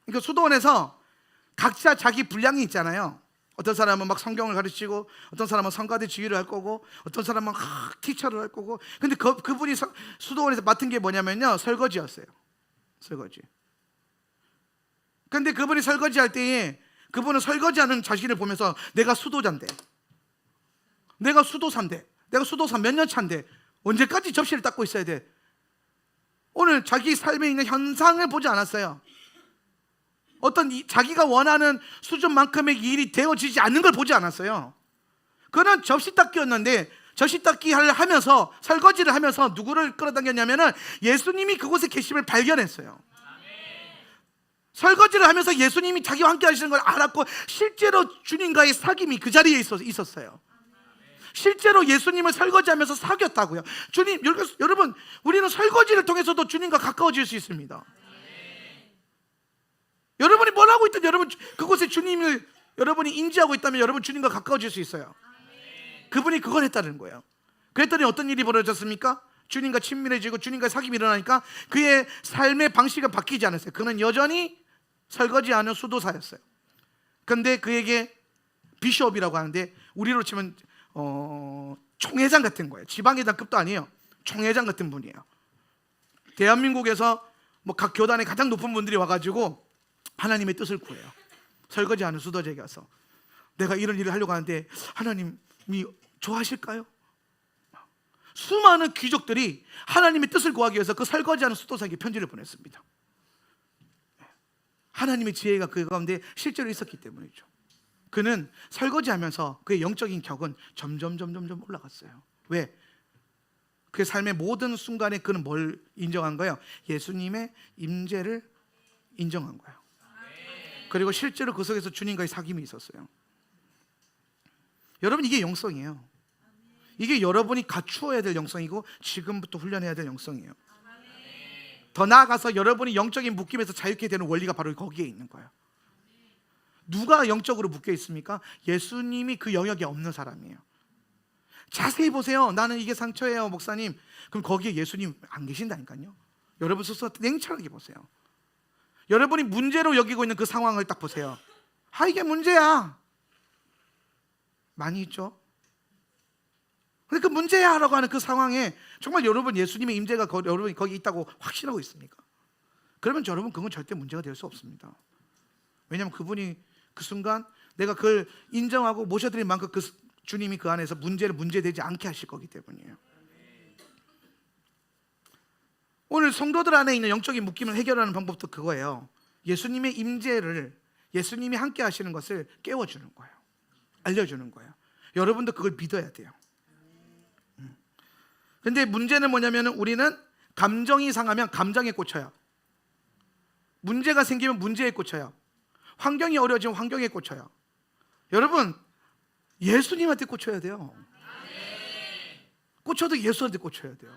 그러니까 수도원에서 각자 자기 분량이 있잖아요. 어떤 사람은 막 성경을 가르치고, 어떤 사람은 성가대 지휘를 할 거고, 어떤 사람은 티처를 할 거고. 근데 그분이 수도원에서 맡은 게 뭐냐면요, 설거지였어요. 설거지. 근데 그분이 설거지 할 때에 그분은 설거지하는 자신을 보면서 내가 수도자인데, 내가 수도사인데, 내가 수도사 몇 년 차인데 언제까지 접시를 닦고 있어야 돼? 오늘 자기 삶에 있는 현상을 보지 않았어요. 어떤 자기가 원하는 수준만큼의 일이 되어지지 않는 걸 보지 않았어요. 그는 접시 닦기였는데, 접시 닦기 하면서, 설거지를 하면서 누구를 끌어당겼냐면은 예수님이 그곳에 계심을 발견했어요. 설거지를 하면서 예수님이 자기와 함께 하시는 걸 알았고, 실제로 주님과의 사귐이 그 자리에 있었어요. 실제로 예수님을 설거지하면서 사귀었다고요. 주님, 여러분, 우리는 설거지를 통해서도 주님과 가까워질 수 있습니다. 여러분이 뭘 하고 있든 여러분 그곳에 주님을 여러분이 인지하고 있다면 여러분 주님과 가까워질 수 있어요. 그분이 그걸 했다는 거예요. 그랬더니 어떤 일이 벌어졌습니까? 주님과 친밀해지고 주님과 사귐이 일어나니까 그의 삶의 방식은 바뀌지 않았어요. 그는 여전히 설거지하는 수도사였어요. 근데 그에게 비숍이라고 하는데, 우리로 치면 총회장 같은 거예요. 지방회장급도 아니에요. 총회장 같은 분이에요. 대한민국에서 뭐 각 교단의 가장 높은 분들이 와가지고 하나님의 뜻을 구해요. 설거지하는 수도자에게 와서, 내가 이런 일을 하려고 하는데 하나님이 좋아하실까요? 수많은 귀족들이 하나님의 뜻을 구하기 위해서 그 설거지하는 수도사에게 편지를 보냈습니다. 하나님의 지혜가 그 가운데 실제로 있었기 때문이죠. 그는 설거지하면서 그의 영적인 격은 점점 올라갔어요. 왜? 그의 삶의 모든 순간에 그는 뭘 인정한 거예요? 예수님의 임재를 인정한 거예요. 그리고 실제로 그 속에서 주님과의 사귐이 있었어요. 여러분, 이게 영성이에요. 이게 여러분이 갖추어야 될 영성이고 지금부터 훈련해야 될 영성이에요. 더 나아가서 여러분이 영적인 묶임에서 자유케 되는 원리가 바로 거기에 있는 거예요. 누가 영적으로 묶여 있습니까? 예수님이 그 영역에 없는 사람이에요. 자세히 보세요. 나는 이게 상처예요, 목사님. 그럼 거기에 예수님 안 계신다니까요. 여러분 스스로 냉철하게 보세요. 여러분이 문제로 여기고 있는 그 상황을 딱 보세요. 이게 문제야. 많이 있죠. 근데 그 문제야 라고 하는 그 상황에 정말 여러분 예수님의 임재가 여러분이 거기 있다고 확신하고 있습니까? 그러면 여러분 그건 절대 문제가 될 수 없습니다. 왜냐하면 그분이 그 순간 내가 그걸 인정하고 모셔드린 만큼 그 주님이 그 안에서 문제되지 않게 하실 거기 때문이에요. 오늘 성도들 안에 있는 영적인 묶임을 해결하는 방법도 그거예요. 예수님의 임재를, 예수님이 함께 하시는 것을 깨워주는 거예요. 알려주는 거예요. 여러분도 그걸 믿어야 돼요. 근데 문제는 뭐냐면 우리는 감정이 상하면 감정에 꽂혀요. 문제가 생기면 문제에 꽂혀요. 환경이 어려워지면 환경에 꽂혀요. 여러분, 예수님한테 꽂혀야 돼요. 꽂혀도 예수한테 꽂혀야 돼요.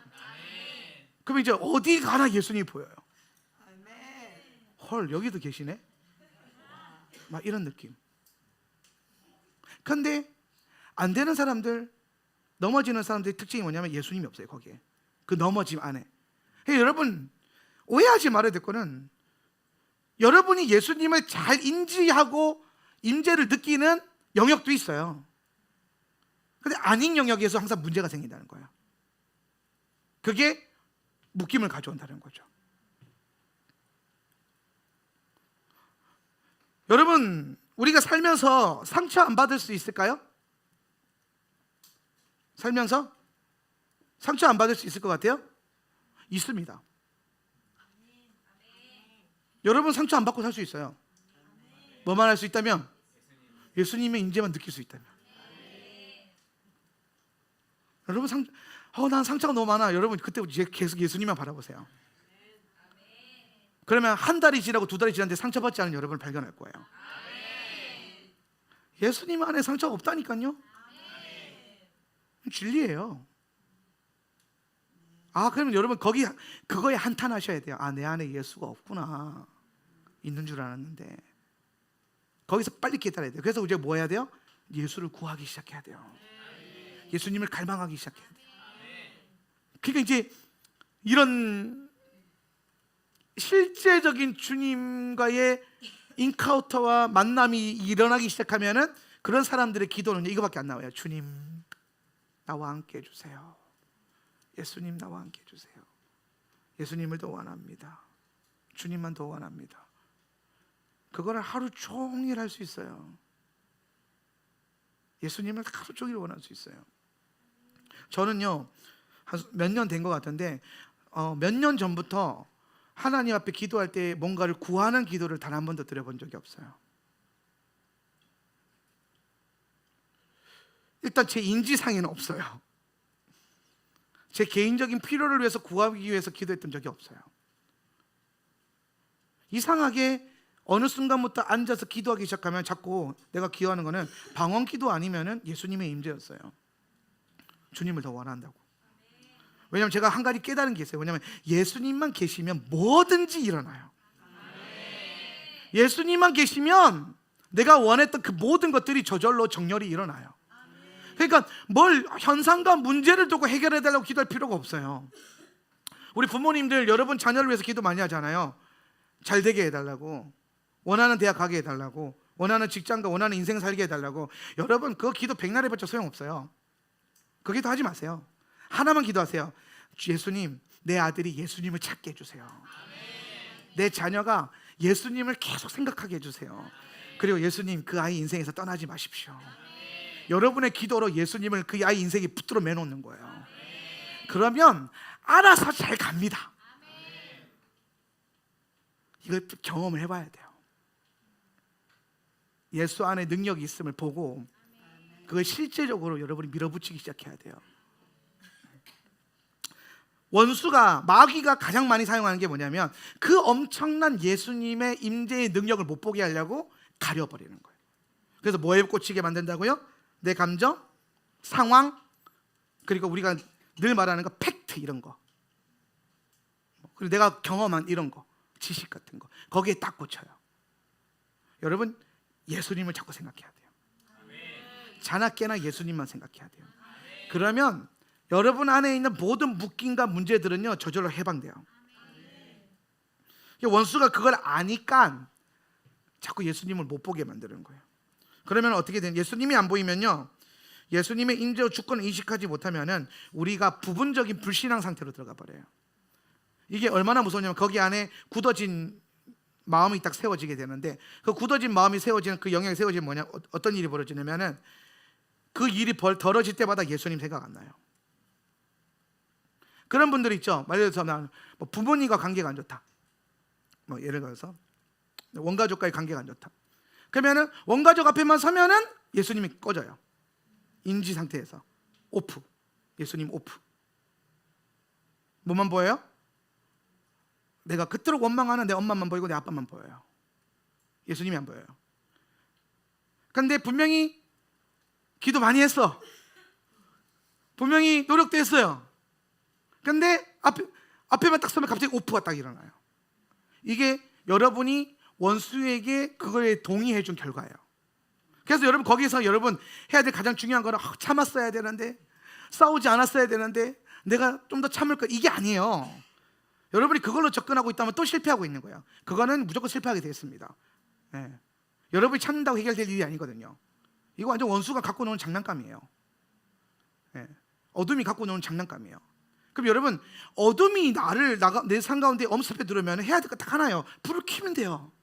그럼 이제 어디 가나 예수님이 보여요. 헐, 여기도 계시네? 막 이런 느낌. 근데 안 되는 사람들, 넘어지는 사람들의 특징이 뭐냐면 예수님이 없어요, 거기에. 그 넘어짐 안에. 여러분, 오해하지 말아야 될 거는 여러분이 예수님을 잘 인지하고 임재를 느끼는 영역도 있어요. 근데 아닌 영역에서 항상 문제가 생긴다는 거예요. 그게 묶임을 가져온다는 거죠. 여러분, 우리가 살면서 상처 안 받을 수 있을까요? 살면서 상처 안 받을 수 있을 것 같아요? 있습니다. 여러분 상처 안 받고 살 수 있어요. 뭐만 할 수 있다면? 예수님의 임재만 느낄 수 있다면. 여러분 난 상처가 너무 많아. 여러분 그때부터 계속 예수님만 바라보세요. 그러면 한 달이 지나고 두 달이 지났는데 상처받지 않은 여러분을 발견할 거예요. 예수님 안에 상처가 없다니까요. 진리예요. 그러면 여러분 그거에 한탄하셔야 돼요. 내 안에 예수가 없구나. 있는 줄 알았는데. 거기서 빨리 깨달아야 돼요. 그래서 이제 뭐 해야 돼요? 예수를 구하기 시작해야 돼요. 예수님을 갈망하기 시작해야 돼요. 그러니까 이제 이런 실제적인 주님과의 인카운터와 만남이 일어나기 시작하면은 그런 사람들의 기도는 이거밖에 안 나와요. 주님, 나와 함께 해주세요. 예수님, 나와 함께 해주세요. 예수님을 더 원합니다. 주님만 더 원합니다. 그거를 하루 종일 할 수 있어요. 예수님을 하루 종일 원할 수 있어요. 저는요, 한 몇 년 된 것 같은데 몇 년 전부터 하나님 앞에 기도할 때 뭔가를 구하는 기도를 단 한 번도 드려본 적이 없어요. 일단 제 인지상에는 없어요. 제 개인적인 필요를 위해서 구하기 위해서 기도했던 적이 없어요. 이상하게 어느 순간부터 앉아서 기도하기 시작하면 자꾸 내가 기도하는 거는 방언 기도 아니면은 예수님의 임재였어요. 주님을 더 원한다고. 왜냐하면 제가 한 가지 깨달은 게 있어요. 왜냐하면 예수님만 계시면 뭐든지 일어나요. 예수님만 계시면 내가 원했던 그 모든 것들이 저절로 정렬이 일어나요. 그러니까 뭘 현상과 문제를 두고 해결해 달라고 기도할 필요가 없어요. 우리 부모님들 여러분 자녀를 위해서 기도 많이 하잖아요. 잘 되게 해달라고, 원하는 대학 가게 해달라고, 원하는 직장과 원하는 인생 살게 해달라고. 여러분 그거 기도 백날 해봤자 소용없어요. 그 기도 하지 마세요. 하나만 기도하세요. 예수님, 내 아들이 예수님을 찾게 해주세요. 내 자녀가 예수님을 계속 생각하게 해주세요. 그리고 예수님, 그 아이 인생에서 떠나지 마십시오. 여러분의 기도로 예수님을 그 아이 인생에 붙들어 매놓는 거예요. 그러면 알아서 잘 갑니다. 이걸 경험을 해봐야 돼요. 예수 안에 능력이 있음을 보고 그걸 실제적으로 여러분이 밀어붙이기 시작해야 돼요. 원수가, 마귀가 가장 많이 사용하는 게 뭐냐면 그 엄청난 예수님의 임재의 능력을 못 보게 하려고 가려버리는 거예요. 그래서 뭐에 꽂히게 만든다고요? 내 감정, 상황, 그리고 우리가 늘 말하는 거 팩트, 이런 거, 그리고 내가 경험한 이런 거, 지식 같은 거, 거기에 딱 꽂혀요. 여러분 예수님을 자꾸 생각해야 돼요. 자나 깨나 예수님만 생각해야 돼요. 그러면 여러분 안에 있는 모든 묶임과 문제들은요 저절로 해방돼요. 원수가 그걸 아니까 자꾸 예수님을 못 보게 만드는 거예요. 그러면 어떻게 되냐? 예수님이 안 보이면요, 예수님의 임재와 주권을 인식하지 못하면은 우리가 부분적인 불신앙 상태로 들어가 버려요. 이게 얼마나 무서우냐면 거기 안에 굳어진 마음이 딱 세워지게 되는데, 그 굳어진 마음이 세워지는 그 영역이 세워지면 뭐냐, 어떤 일이 벌어지냐면은 그 일이 벌어질 때마다 예수님 생각 안 나요. 그런 분들 있죠. 예를 들어서 뭐 부모님과 관계가 안 좋다, 뭐 예를 들어서 원가족과의 관계가 안 좋다. 그러면은 원가족 앞에만 서면은 예수님이 꺼져요. 인지 상태에서 오프. 예수님 오프. 뭐만 보여요? 내가 그토록 원망하는 내 엄마만 보이고 내 아빠만 보여요. 예수님이 안 보여요. 근데 분명히 기도 많이 했어. 분명히 노력도 했어요. 근데 앞에만 딱 서면 갑자기 오프가 딱 일어나요. 이게 여러분이 원수에게 그거에 동의해 준 결과예요. 그래서 여러분 거기서 여러분 해야 될 가장 중요한 거는 참았어야 되는데, 싸우지 않았어야 되는데, 내가 좀 더 참을 거, 이게 아니에요. 여러분이 그걸로 접근하고 있다면 또 실패하고 있는 거예요. 그거는 무조건 실패하게 되겠습니다. 여러분이 참는다고 해결될 일이 아니거든요. 이거 완전 원수가 갖고 노는 장난감이에요. 어둠이 갖고 노는 장난감이에요. 그럼 여러분 어둠이 내 삶 가운데 엄습해 들어오면 해야 될 거 딱 하나예요. 불을 켜면 돼요.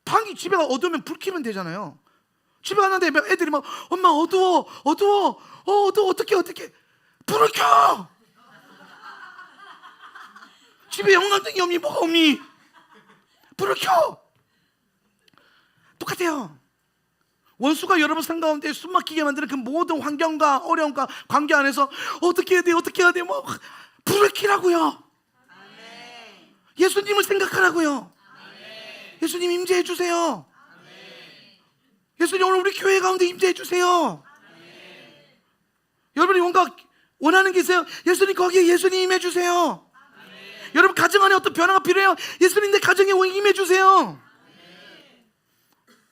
방이 집에가 어두우면 불 켜면 되잖아요. 집에 갔는데 애들이 막 엄마 어두워 어떻게 불을 켜. 집에 형광등이 없니 뭐가 없니, 불을 켜. 똑같아요. 원수가 여러분 삶 가운데 숨막히게 만드는 그 모든 환경과 어려움과 관계 안에서 어떻게 해야 돼 뭐 불을 켜라고요. 예수님을 생각하라고요. 예수님 임재해 주세요. 예수님 오늘 우리 교회 가운데 임재해 주세요. 여러분이 뭔가 원하는 게 있어요? 예수님 거기에 예수님 임해주세요. 여러분 가정 안에 어떤 변화가 필요해요? 예수님 내 가정에 임해주세요.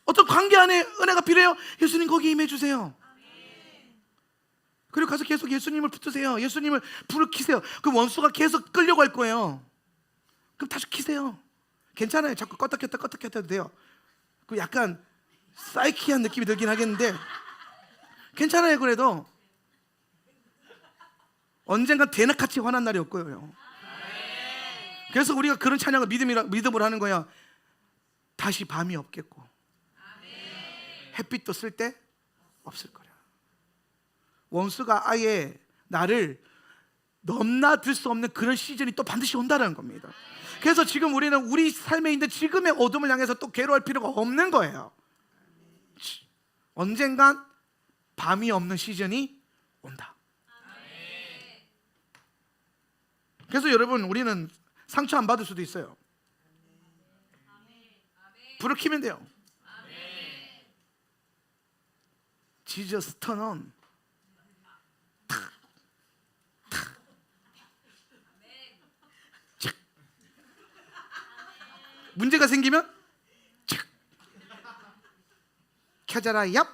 어떤 관계 안에 은혜가 필요해요? 예수님 거기에 임해주세요. 그리고 가서 계속 예수님을 붙드세요. 예수님을 불을 켜세요. 그럼 원수가 계속 끌려고 할 거예요. 그럼 다시 켜세요. 괜찮아요. 자꾸 껐다 켰다 해도 돼요. 그 약간 사이키한 느낌이 들긴 하겠는데 괜찮아요. 그래도 언젠가 대낮같이 화난 날이 올 거예요. 그래서 우리가 그런 찬양을 믿음으로 하는 거야. 다시 밤이 없겠고 햇빛도 쓸 때 없을 거야. 원수가 아예 나를 넘나들 수 없는 그런 시즌이 또 반드시 온다는 겁니다. 그래서 지금 우리는 우리 삶에 있는 지금의 어둠을 향해서 또 괴로워할 필요가 없는 거예요. 언젠간 밤이 없는 시즌이 온다. 그래서 여러분 우리는 상처 안 받을 수도 있어요. 불을 켜면 돼요. Jesus turn on. 문제가 생기면 착. 켜져라 얍.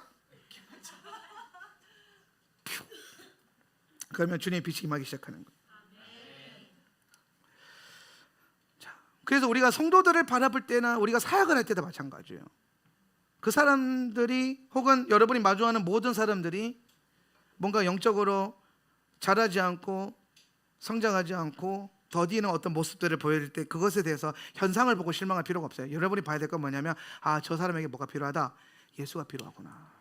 퓨. 그러면 주님의 빛이 임하기 시작하는 거예요. 자, 그래서 우리가 성도들을 바라볼 때나 우리가 사역을 할 때도 마찬가지예요. 그 사람들이 혹은 여러분이 마주하는 모든 사람들이 뭔가 영적으로 자라지 않고 성장하지 않고 더디는 어떤 모습들을 보여줄 때 그것에 대해서 현상을 보고 실망할 필요가 없어요. 여러분이 봐야 될 건 뭐냐면 저 사람에게 뭐가 필요하다? 예수가 필요하구나.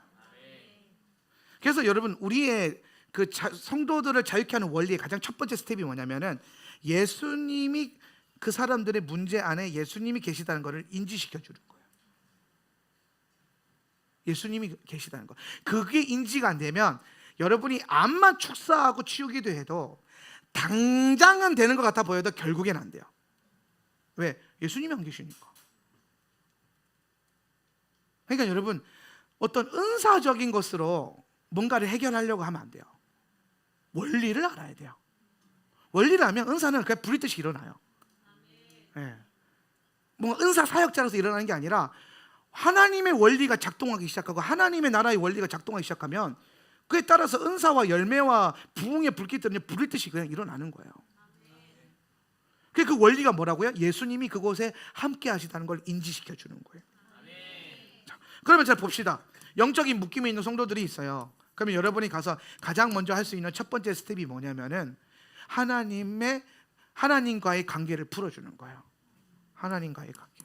그래서 여러분 우리의 그 성도들을 자유케 하는 원리의 가장 첫 번째 스텝이 뭐냐면은 예수님이 그 사람들의 문제 안에 예수님이 계시다는 것을 인지시켜 주는 거예요. 예수님이 계시다는 거. 그게 인지가 안 되면 여러분이 암만 축사하고 치우기도 해도 당장은 되는 것 같아 보여도 결국엔 안 돼요. 왜? 예수님이 안 계시니까. 그러니까 여러분 어떤 은사적인 것으로 뭔가를 해결하려고 하면 안 돼요. 원리를 알아야 돼요. 원리를 알면 은사는 그냥 부리듯이 일어나요. 네. 뭔가 은사 사역자로서 일어나는 게 아니라 하나님의 원리가 작동하기 시작하고 하나님의 나라의 원리가 작동하기 시작하면 그에 따라서 은사와 열매와 부흥의 불길들은 부릴 듯이 그냥 일어나는 거예요. 그 원리가 뭐라고요? 예수님이 그곳에 함께 하시다는 걸 인지시켜 주는 거예요. 자, 그러면 잘 봅시다. 영적인 묶임에 있는 성도들이 있어요. 그러면 여러분이 가서 가장 먼저 할 수 있는 첫 번째 스텝이 뭐냐면은 하나님과의 관계를 풀어주는 거예요. 하나님과의 관계.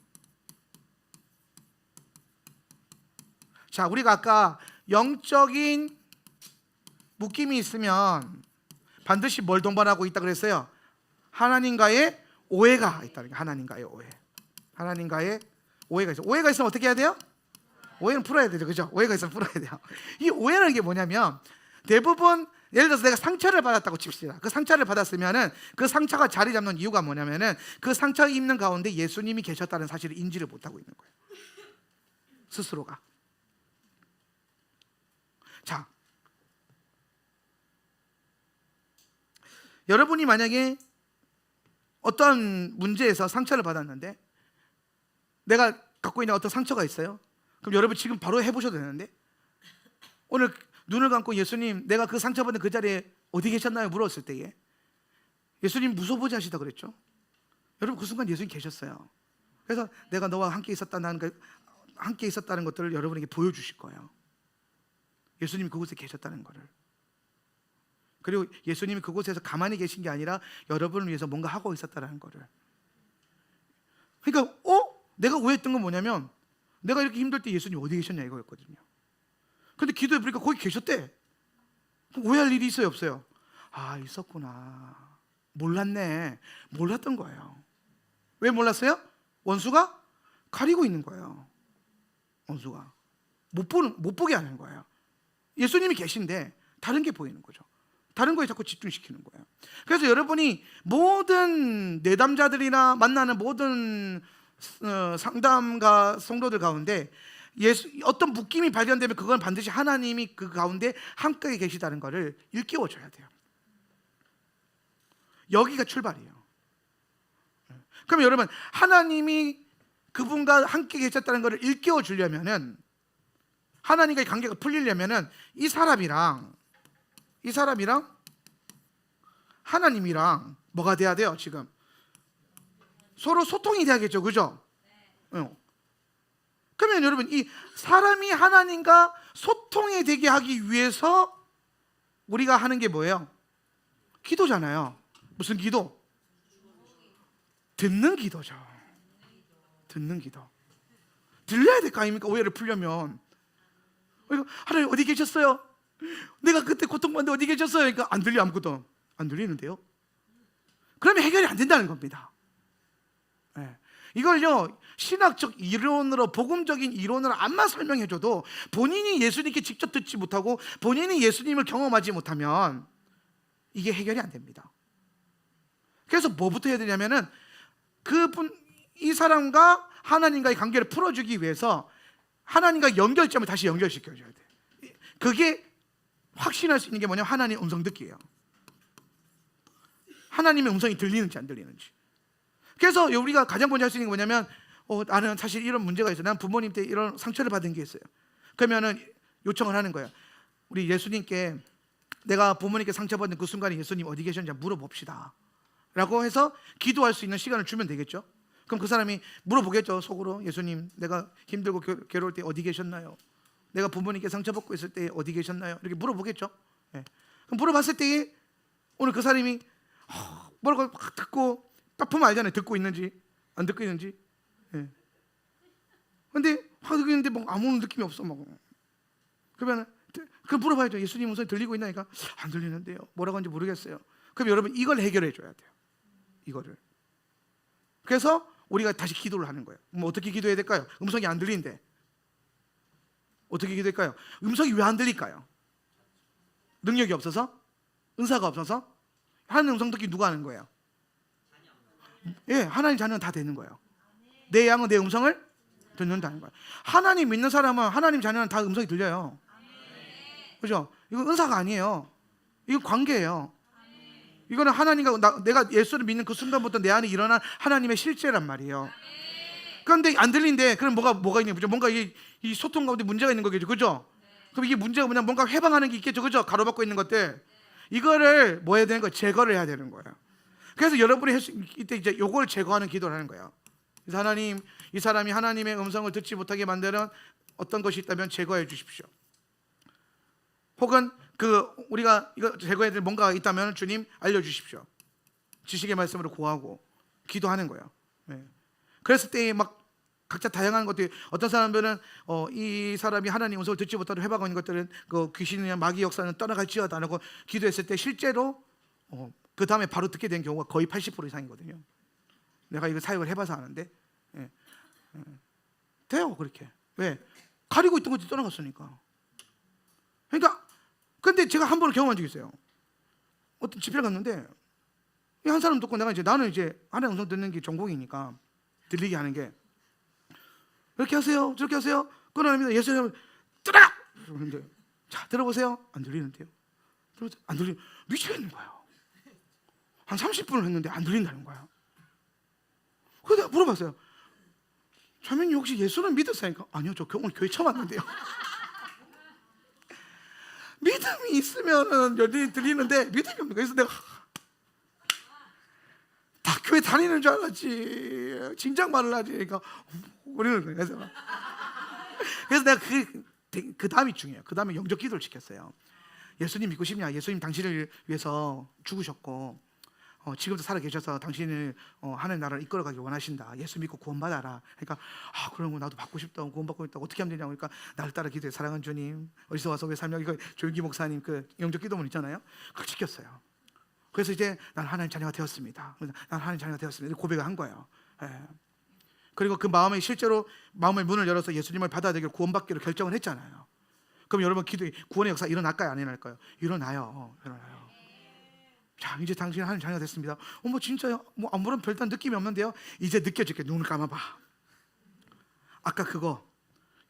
자, 우리가 아까 영적인 묶임이 있으면 반드시 뭘 동반하고 있다 그랬어요? 하나님과의 오해가 있다는 게 하나님과의 오해. 하나님과의 오해가 있어요. 오해가 있으면 어떻게 해야 돼요? 오해는 풀어야 되죠. 그죠? 오해가 있으면 풀어야 돼요. 이 오해라는 게 뭐냐면 대부분 예를 들어서 내가 상처를 받았다고 칩시다. 그 상처를 받았으면은 그 상처가 자리 잡는 이유가 뭐냐면은 그 상처 입는 가운데 예수님이 계셨다는 사실을 인지를 못하고 있는 거예요. 스스로가. 자, 여러분이 만약에 어떤 문제에서 상처를 받았는데 내가 갖고 있는 어떤 상처가 있어요. 그럼 여러분 지금 바로 해보셔도 되는데 오늘 눈을 감고 예수님 내가 그 상처받은 그 자리에 어디 계셨나요? 물었을 때에 예수님 무소부지 하시다 그랬죠. 여러분 그 순간 예수님 계셨어요. 그래서 내가 너와 함께 있었다는 것들을 여러분에게 보여주실 거예요. 예수님이 그곳에 계셨다는 것을. 그리고 예수님이 그곳에서 가만히 계신 게 아니라 여러분을 위해서 뭔가 하고 있었다는 것을. 그러니까 내가 오해했던 건 뭐냐면 내가 이렇게 힘들 때 예수님 어디 계셨냐 이거였거든요. 근데 기도해 보니까 거기 계셨대. 그럼 오해할 일이 있어요 없어요? 있었구나. 몰랐네. 몰랐던 거예요. 왜 몰랐어요? 원수가 가리고 있는 거예요. 원수가 못 보게 하는 거예요. 예수님이 계신데 다른 게 보이는 거죠. 다른 거에 자꾸 집중시키는 거예요. 그래서 여러분이 모든 내담자들이나 만나는 모든 상담가 성도들 가운데 어떤 묶임이 발견되면 그건 반드시 하나님이 그 가운데 함께 계시다는 것을 일깨워줘야 돼요. 여기가 출발이에요. 그럼 여러분, 하나님이 그분과 함께 계셨다는 것을 일깨워 주려면은, 하나님과의 관계가 풀리려면은 이 사람이랑 하나님이랑 뭐가 돼야 돼요? 지금 서로 소통이 돼야겠죠, 그죠? 그러면 여러분, 이 사람이 하나님과 소통이 되게 하기 위해서 우리가 하는 게 뭐예요? 기도잖아요. 무슨 기도? 듣는 기도죠. 듣는 기도. 들려야 될 거 아닙니까? 오해를 풀려면. 하나님 어디 계셨어요? 내가 그때 고통받는데 어디 계셨어요? 그러니까 안 들려, 아무것도 안 들리는데요. 그러면 해결이 안 된다는 겁니다. 네. 이걸요, 신학적 이론으로, 복음적인 이론으로 암만 설명해줘도 본인이 예수님께 직접 듣지 못하고 본인이 예수님을 경험하지 못하면 이게 해결이 안 됩니다. 그래서 뭐부터 해야 되냐면은, 이 사람과 하나님과의 관계를 풀어주기 위해서 하나님과 연결점을 다시 연결시켜줘야 돼. 그게 확신할 수 있는 게 뭐냐면 하나님 음성 듣기예요. 하나님의 음성이 들리는지 안 들리는지. 그래서 우리가 가장 먼저 할 수 있는 게 뭐냐면, 나는 사실 이런 문제가 있어요. 난 부모님 때 이런 상처를 받은 게 있어요. 그러면은 요청을 하는 거예요. 우리 예수님께, 내가 부모님께 상처받는 그 순간에 예수님 어디 계셨는지 물어봅시다 라고 해서 기도할 수 있는 시간을 주면 되겠죠. 그럼 그 사람이 물어보겠죠, 속으로. 예수님, 내가 힘들고 괴로울 때 어디 계셨나요? 내가 부모님께 상처받고 있을 때 어디 계셨나요? 이렇게 물어보겠죠. 네. 그럼 물어봤을 때 오늘 그 사람이 뭐라고 확 듣고, 딱 보면 알잖아요, 듣고 있는지 안 듣고 있는지. 근데 확 듣고 있는데 뭐 아무 느낌이 없어. 그러면 그 물어봐야죠. 예수님 음성이 들리고 있나니까 안 들리는데요, 뭐라고 하는지 모르겠어요. 그럼 여러분, 이걸 해결해 줘야 돼요. 이거를. 그래서 우리가 다시 기도를 하는 거예요. 뭐 어떻게 기도해야 될까요? 음성이 안 들리는데 어떻게 기도할까요? 음성이 왜 안 들릴까요? 능력이 없어서? 은사가 없어서? 하나님 음성 듣기 누가 하는 거예요? 예, 하나님 자녀는 다 되는 거예요. 내 양은 내 음성을 듣는다는 거예요. 하나님 믿는 사람은 하나님 자녀는 다 음성이 들려요. 그죠? 이거 은사가 아니에요. 이거 관계예요. 이거는 하나님과 내가 예수를 믿는 그 순간부터 내 안에 일어난 하나님의 실제란 말이에요. 그런데 안 들린데, 그럼 뭐가 있냐, 그죠? 뭔가 이 소통 가운데 문제가 있는 거겠죠, 그죠? 그럼 이게 문제가 뭐냐, 뭔가 해방하는 게 있겠죠, 그죠? 가로막고 있는 것들, 이거를 뭐 해야 되는 거예요? 제거를 해야 되는 거예요. 그래서 여러분이 이때 이제 요걸 제거하는 기도를 하는 거예요. 그래서 하나님, 이 사람이 하나님의 음성을 듣지 못하게 만드는 어떤 것이 있다면 제거해 주십시오. 혹은 우리가 이거 제거해야 될 뭔가가 있다면 주님 알려주십시오. 지식의 말씀으로 구하고 기도하는 거예요. 네. 그랬을 때 막 각자 다양한 것들이, 어떤 사람들은 이 사람이 하나님 음성을 듣지 못하고 회방하고 있는 것들은 그 귀신이나 마귀 역사는 떠나갈지어다 라고 기도했을 때 실제로 그 다음에 바로 듣게 된 경우가 거의 80% 이상이거든요. 내가 이거 사역을 해봐서 아는데. 돼요, 그렇게. 왜? 가리고 있던 것이 떠나갔으니까. 그러니까, 근데 제가 한 번을 경험한 적이 있어요. 어떤 집회를 갔는데 한 사람 듣고 나는 이제 하나님 음성 듣는 게 전공이니까 들리게 하는 게, 이렇게 하세요, 저렇게 하세요, 끊어냅니다. 예수님 뜨라! 그런데 자, 들어보세요. 안 들리는데요. 안 들리, 미치겠는 거예요. 한 30분을 했는데 안 들린다는 거예요. 그래서 내가 물어봤어요. 자매님 혹시 예수는 믿으세요? 아니요, 저 오늘 교회 처음 왔는데요. 믿음이 있으면 여전히 들리는데 믿음이 없는 거예요. 그래서 내가 다 교회 다니는 줄 알았지, 진작 말을 하지. 그러니까 그러는 거예요. 그래서 내가 그 다음이 중요해요. 그 다음에 영적 기도를 시켰어요. 예수님 믿고 싶냐? 예수님 당신을 위해서 죽으셨고 지금도 살아 계셔서 당신을 하나님 나라를 이끌어가기 원하신다. 예수 믿고 구원받아라. 그러니까 그런 거 나도 받고 싶다, 구원받고 싶다, 어떻게 하면 되냐고. 그러니까 나를 따라 기도해. 사랑하는 주님, 어디서 와서 왜 삶력, 이거 조용기 목사님 그 영적 기도문 있잖아요. 그걸 지켰어요. 그래서 이제 난 하나님 자녀가 되었습니다. 난 하나님 자녀가 되었습니다. 고백을 한 거예요. 그리고 그 마음에 실제로 마음의 문을 열어서 예수님을 받아들이기로, 구원받기로 결정을 했잖아요. 그럼 여러분, 구원의 역사 일어날까요, 안 일어날까요? 일어나요. 일어나요. 자, 이제 당신은 하나님 자녀가 됐습니다. 뭐 진짜요? 뭐 아무런 별다른 느낌이 없는데요. 이제 느껴질게. 눈을 감아봐. 아까 그거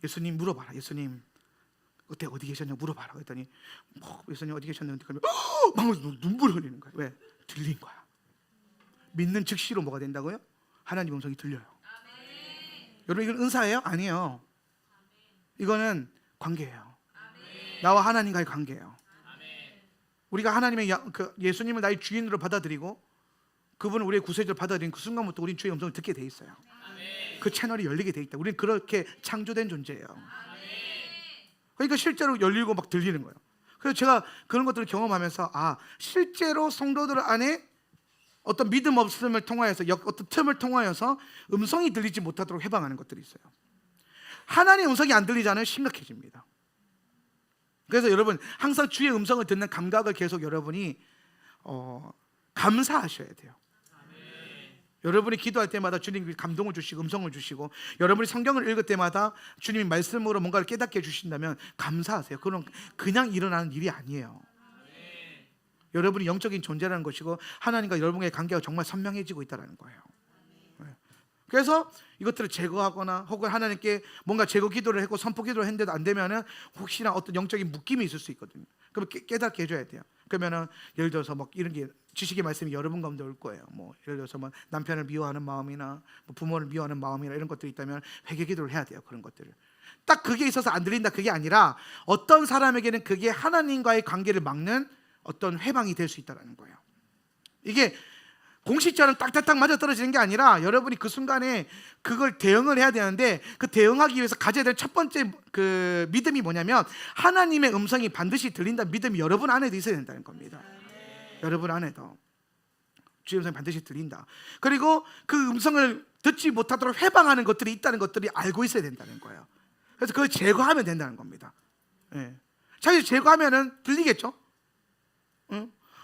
예수님 물어봐라. 예수님 그때 어디 계셨냐고 물어봐라. 그랬더니 예수님 어디 계셨냐고 막 눈물을 흘리는 거야. 왜? 들린 거야. 믿는 즉시로 뭐가 된다고요? 하나님 음성이 들려요. 여러분 이건 은사예요? 아니에요. 이거는 관계예요. 나와 하나님과의 관계예요. 우리가 하나님의 예수님을 나의 주인으로 받아들이고 그분을 우리의 구세주로 받아들인 그 순간부터 우리는 주의 음성을 듣게 돼 있어요. 그 채널이 열리게 돼 있다. 우리는 그렇게 창조된 존재예요. 그러니까 실제로 열리고 막 들리는 거예요. 그래서 제가 그런 것들을 경험하면서 실제로 성도들 안에 어떤 믿음 없음을 통하여서 어떤 틈을 통하여서 음성이 들리지 못하도록 해방하는 것들이 있어요. 하나님의 음성이 안 들리잖아요. 심각해집니다. 그래서 여러분 항상 주의 음성을 듣는 감각을 계속 여러분이 감사하셔야 돼요. 여러분이 기도할 때마다 주님이 감동을 주시고 음성을 주시고 여러분이 성경을 읽을 때마다 주님이 말씀으로 뭔가를 깨닫게 해주신다면 감사하세요. 그건 그냥 일어나는 일이 아니에요. 여러분이 영적인 존재라는 것이고 하나님과 여러분의 관계가 정말 선명해지고 있다는 거예요. 그래서 이것들을 제거하거나 혹은 하나님께 뭔가 제거 기도를 했고 선포 기도를 했는데도 안 되면은 혹시나 어떤 영적인 묶임이 있을 수 있거든요. 그럼 깨닫게 해줘야 돼요. 그러면은 예를 들어서 막 이런 게 지식의 말씀이 여러분 가운데 올 거예요. 뭐 예를 들어서 뭐 남편을 미워하는 마음이나 뭐 부모를 미워하는 마음이나 이런 것들이 있다면 회개 기도를 해야 돼요. 그런 것들을 딱 그게 있어서 안 들린다 그게 아니라 어떤 사람에게는 그게 하나님과의 관계를 막는 어떤 해방이 될 수 있다는 거예요. 이게 공식처럼 딱딱딱 맞아 떨어지는 게 아니라 여러분이 그 순간에 그걸 대응을 해야 되는데 그 대응하기 위해서 가져야 될 첫 번째 그 믿음이 뭐냐면 하나님의 음성이 반드시 들린다는 믿음이 여러분 안에도 있어야 된다는 겁니다. 여러분 안에도 주의 음성이 반드시 들린다. 그리고 그 음성을 듣지 못하도록 해방하는 것들이 있다는 것들이 알고 있어야 된다는 거예요. 그래서 그걸 제거하면 된다는 겁니다. 자기 제거하면은 들리겠죠?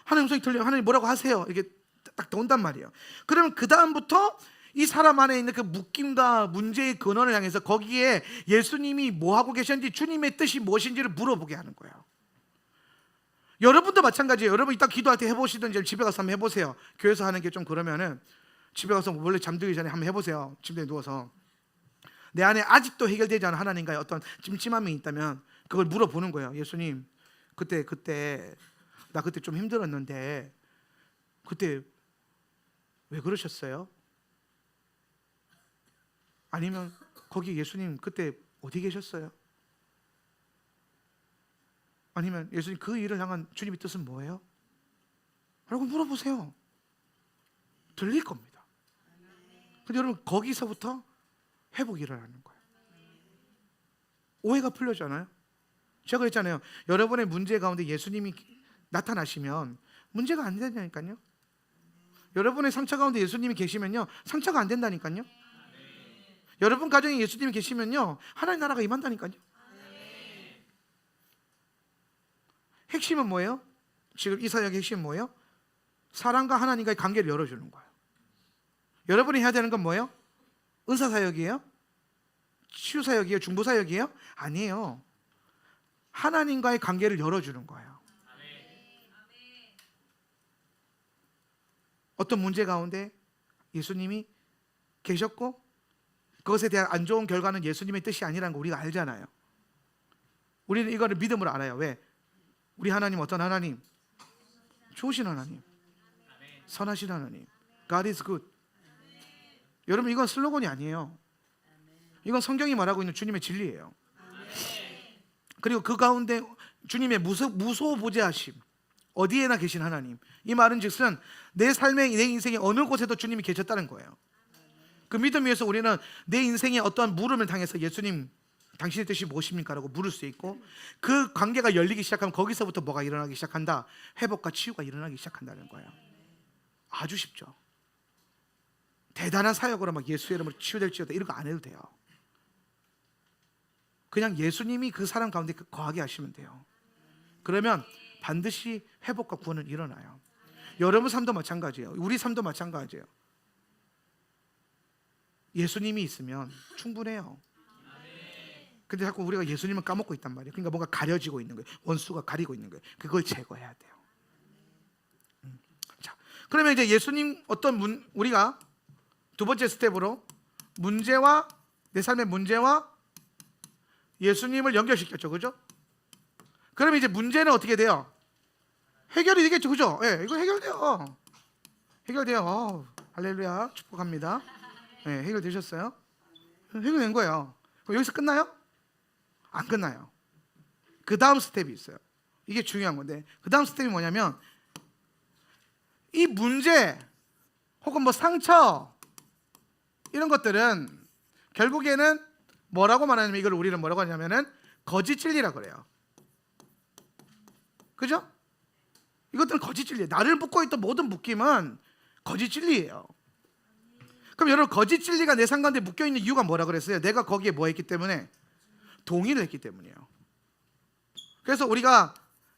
하나님 음성이 들려요. 하나님 뭐라고 하세요? 이렇게 딱 나온단 말이에요. 그러면 그 다음부터 이 사람 안에 있는 그 묶임과 문제의 근원을 향해서 거기에 예수님이 뭐 하고 계셨는지 주님의 뜻이 무엇인지를 물어보게 하는 거예요. 여러분도 마찬가지예요. 여러분 이따 기도할 때 해보시든지 집에 가서 한번 해보세요. 교회에서 하는 게 좀 그러면은 집에 가서 원래 잠들기 전에 한번 해보세요. 침대에 누워서 내 안에 아직도 해결되지 않은 하나님과의 어떤 찜찜함이 있다면 그걸 물어보는 거예요. 예수님 그때 나 그때 좀 힘들었는데 그때 왜 그러셨어요? 아니면 거기 예수님 그때 어디 계셨어요? 아니면 예수님 그 일을 향한 주님의 뜻은 뭐예요? 라고 물어보세요. 들릴 겁니다. 근데 여러분 거기서부터 회복이 일어나는 거예요. 오해가 풀려잖아요. 제가 그랬잖아요. 여러분의 문제 가운데 예수님이 나타나시면 문제가 안 된다니까요. 여러분의 상처 가운데 예수님이 계시면요 상처가 안 된다니까요. 여러분 가정에 예수님이 계시면요 하나님 나라가 임한다니까요. 핵심은 뭐예요? 지금 이 사역의 핵심은 뭐예요? 사랑과 하나님과의 관계를 열어주는 거예요. 여러분이 해야 되는 건 뭐예요? 은사사역이에요? 치유사역이에요? 중보사역이에요? 아니에요. 하나님과의 관계를 열어주는 거예요. 어떤 문제 가운데 예수님이 계셨고 그것에 대한 안 좋은 결과는 예수님의 뜻이 아니라는 거 우리가 알잖아요. 우리는 이거를 믿음으로 알아요. 왜? 우리 하나님 어떤 하나님? 좋으신 하나님, 선하신 하나님. God is good. 여러분 이건 슬로건이 아니에요. 이건 성경이 말하고 있는 주님의 진리예요. 그리고 그 가운데 주님의 무소부재하심, 어디에나 계신 하나님. 이 말은 즉슨 내 삶의 내 인생의 어느 곳에도 주님이 계셨다는 거예요. 그 믿음 위에서 우리는 내 인생의 어떠한 물음을 당해서 예수님 당신의 뜻이 무엇입니까? 라고 물을 수 있고 그 관계가 열리기 시작하면 거기서부터 뭐가 일어나기 시작한다? 회복과 치유가 일어나기 시작한다는 거예요. 아주 쉽죠. 대단한 사역으로 막 예수의 이름으로 치유될지어다 이런 거 안 해도 돼요. 그냥 예수님이 그 사람 가운데 거하게 하시면 돼요. 그러면 반드시 회복과 구원은 일어나요. 여러분 삶도 마찬가지예요. 우리 삶도 마찬가지예요. 예수님이 있으면 충분해요. 근데 자꾸 우리가 예수님을 까먹고 있단 말이에요. 그러니까 뭔가 가려지고 있는 거예요. 원수가 가리고 있는 거예요. 그걸 제거해야 돼요. 자, 그러면 이제 예수님 우리가 두 번째 스텝으로 문제와 내 삶의 문제와 예수님을 연결시켰죠, 그죠? 그러면 이제 문제는 어떻게 돼요? 해결이 되겠죠, 그죠? 예, 이거 해결돼요. 해결돼요. 할렐루야, 축복합니다. 네, 해결되셨어요? 해결된 거예요. 그럼 여기서 끝나요? 안 끝나요. 그 다음 스텝이 있어요. 이게 중요한 건데, 그 다음 스텝이 뭐냐면, 이 문제 혹은 뭐 상처 이런 것들은 결국에는 뭐라고 말하냐면, 이걸 우리는 뭐라고 하냐면은 거짓 진리라고 그래요. 그죠? 이것들은 거짓 진리예요. 나를 묶고 있던 모든 묶임은 거짓 진리예요. 그럼 여러분, 거짓 진리가 내 삶 가운데 묶여 있는 이유가 뭐라 그랬어요? 내가 거기에 뭐 했기 때문에? 동의를 했기 때문이에요. 그래서 우리가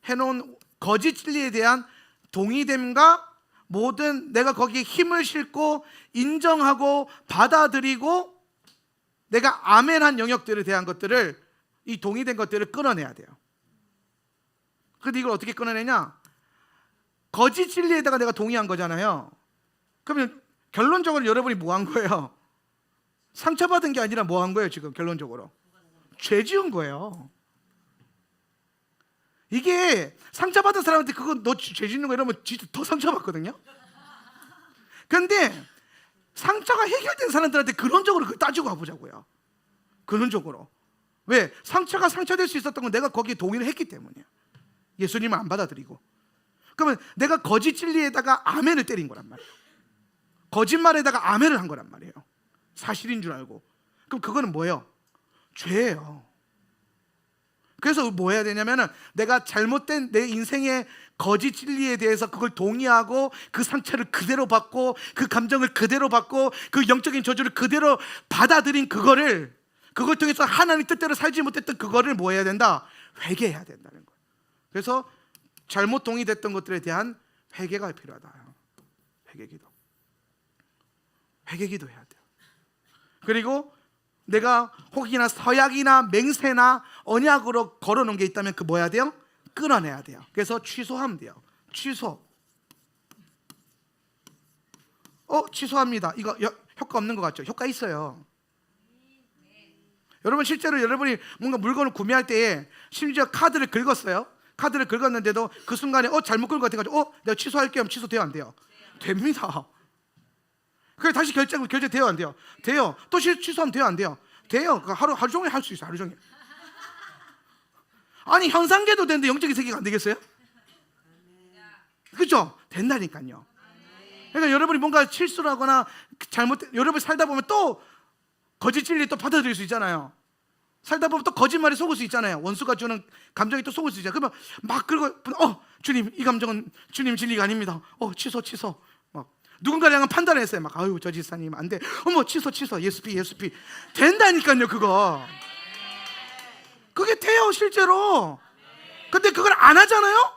해놓은 거짓 진리에 대한 동의됨과 모든 내가 거기에 힘을 싣고 인정하고 받아들이고 내가 아멘한 영역들에 대한 것들을, 이 동의된 것들을 끊어내야 돼요. 근데 이걸 어떻게 끊어내냐? 거짓 진리에다가 내가 동의한 거잖아요. 그러면 결론적으로 여러분이 뭐 한 거예요? 상처받은 게 아니라 뭐 한 거예요? 지금 결론적으로 죄 지은 거예요. 이게 상처받은 사람한테 그거 너 죄 짓는 거 이러면 진짜 더 상처받거든요. 근데 상처가 해결된 사람들한테 근원적으로 그걸 따지고 가보자고요. 근원적으로. 왜? 상처가 상처될 수 있었던 건 내가 거기에 동의를 했기 때문이에요. 예수님을 안 받아들이고. 그러면 내가 거짓 진리에다가 아멘을 때린 거란 말이에요. 거짓말에다가 아멘을 한 거란 말이에요. 사실인 줄 알고. 그럼 그거는 뭐예요? 죄예요. 그래서 뭐 해야 되냐면은 내가 잘못된 내 인생의 거짓 진리에 대해서 그걸 동의하고 그 상처를 그대로 받고 그 감정을 그대로 받고 그 영적인 저주를 그대로 받아들인 그걸 통해서 하나님 뜻대로 살지 못했던 그거를 뭐 해야 된다? 회개해야 된다는 거예요. 그래서 잘못 동의됐던 것들에 대한 회개가 필요하다. 회개기도 해야 돼요. 그리고 내가 혹이나 서약이나 맹세나 언약으로 걸어놓은 게 있다면 그 뭐 해야 돼요? 끊어내야 돼요. 그래서 취소하면 돼요. 취소합니다. 이거 효과 없는 것 같죠? 효과 있어요. 여러분, 실제로 여러분이 뭔가 물건을 구매할 때에 심지어 카드를 긁었어요. 카드를 긁었는데도 그 순간에 잘못 긁은 것 같아가지고 내가 취소할게요 하면 취소돼요, 안 돼요? 됩니다. 그래 다시 결제돼요, 안 돼요? 돼요. 또 취소하면 돼요, 안 돼요? 돼요. 하루 종일 할 수 있어요. 하루 종일. 아니 현상계도 되는데 영적인 세계가 안 되겠어요? 그렇죠? 된다니까요. 그러니까 여러분이 뭔가 실수를 하거나 여러분이 살다 보면 또 거짓 진리 또 받아들일 수 있잖아요. 살다 보면 또 거짓말에 속을 수 있잖아요. 원수가 주는 감정이 또 속을 수 있잖아요. 그러면 막 그러고 주님 이 감정은 주님 진리가 아닙니다. 취소. 막 누군가를 향한 판단을 했어요. 막 아유 저 지사님 안 돼. 취소. 예수피. 된다니까요 그거. 그게 돼요 실제로. 근데 그걸 안 하잖아요.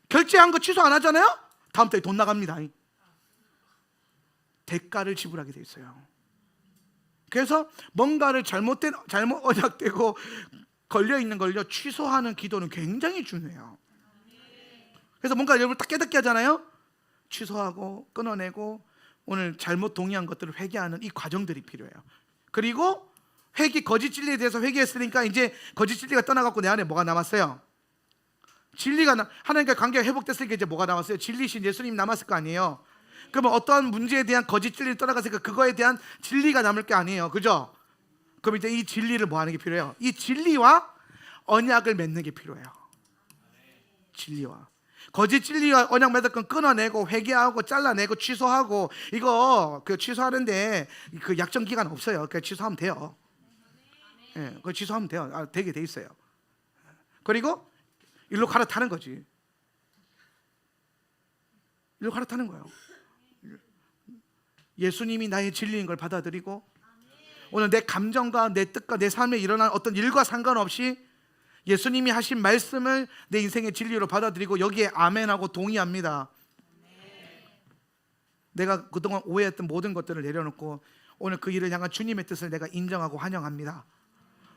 결제한 거 취소 안 하잖아요. 다음 달에 돈 나갑니다. 대가를 지불하게 돼 있어요. 그래서 뭔가를 잘못 언약되고 걸려있는 걸요 취소하는 기도는 굉장히 중요해요. 그래서 뭔가 여러분 딱 깨닫게 하잖아요. 취소하고 끊어내고 오늘 잘못 동의한 것들을 회개하는 이 과정들이 필요해요. 그리고 거짓 진리에 대해서 회개했으니까 이제 거짓 진리가 떠나갖고 내 안에 뭐가 남았어요? 하나님과 관계가 회복됐으니까 이제 뭐가 남았어요? 진리신 예수님 남았을 거 아니에요. 그러면 어떠한 문제에 대한 거짓 진리를 떠나갔으니까 그거에 대한 진리가 남을 게 아니에요. 그죠? 그럼 이제 이 진리를 뭐 하는 게 필요해요? 이 진리와 언약을 맺는 게 필요해요. 진리와 거짓 진리와 언약 맺을 건 끊어내고 회개하고 잘라내고 취소하고 이거 취소하는데 그 약정 기간 없어요. 그냥 취소하면 돼요. 그거 취소하면 돼요. 되게 돼 있어요. 그리고 일로 갈아타는 거지. 일로 갈아타는 거예요. 예수님이 나의 진리인 걸 받아들이고 오늘 내 감정과 내 뜻과 내 삶에 일어난 어떤 일과 상관없이 예수님이 하신 말씀을 내 인생의 진리로 받아들이고 여기에 아멘하고 동의합니다. 내가 그동안 오해했던 모든 것들을 내려놓고 오늘 그 일을 향한 주님의 뜻을 내가 인정하고 환영합니다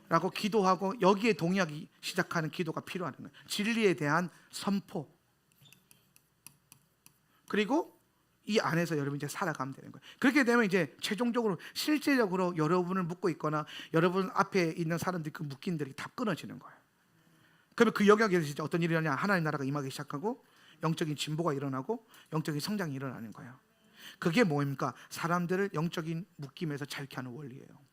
라고 기도하고 여기에 동의하기 시작하는 기도가 필요한 거예요. 진리에 대한 선포. 그리고 이 안에서 여러분이 이제 살아가면 되는 거예요. 그렇게 되면 이제 최종적으로 실제적으로 여러분을 묶고 있거나 여러분 앞에 있는 사람들이 그 묶임들이 다 끊어지는 거예요. 그러면 그 영역에서 이제 어떤 일이 일어나냐? 하나님 나라가 임하기 시작하고 영적인 진보가 일어나고 영적인 성장이 일어나는 거예요. 그게 뭐입니까? 사람들을 영적인 묶임에서 자유케 하는 원리예요.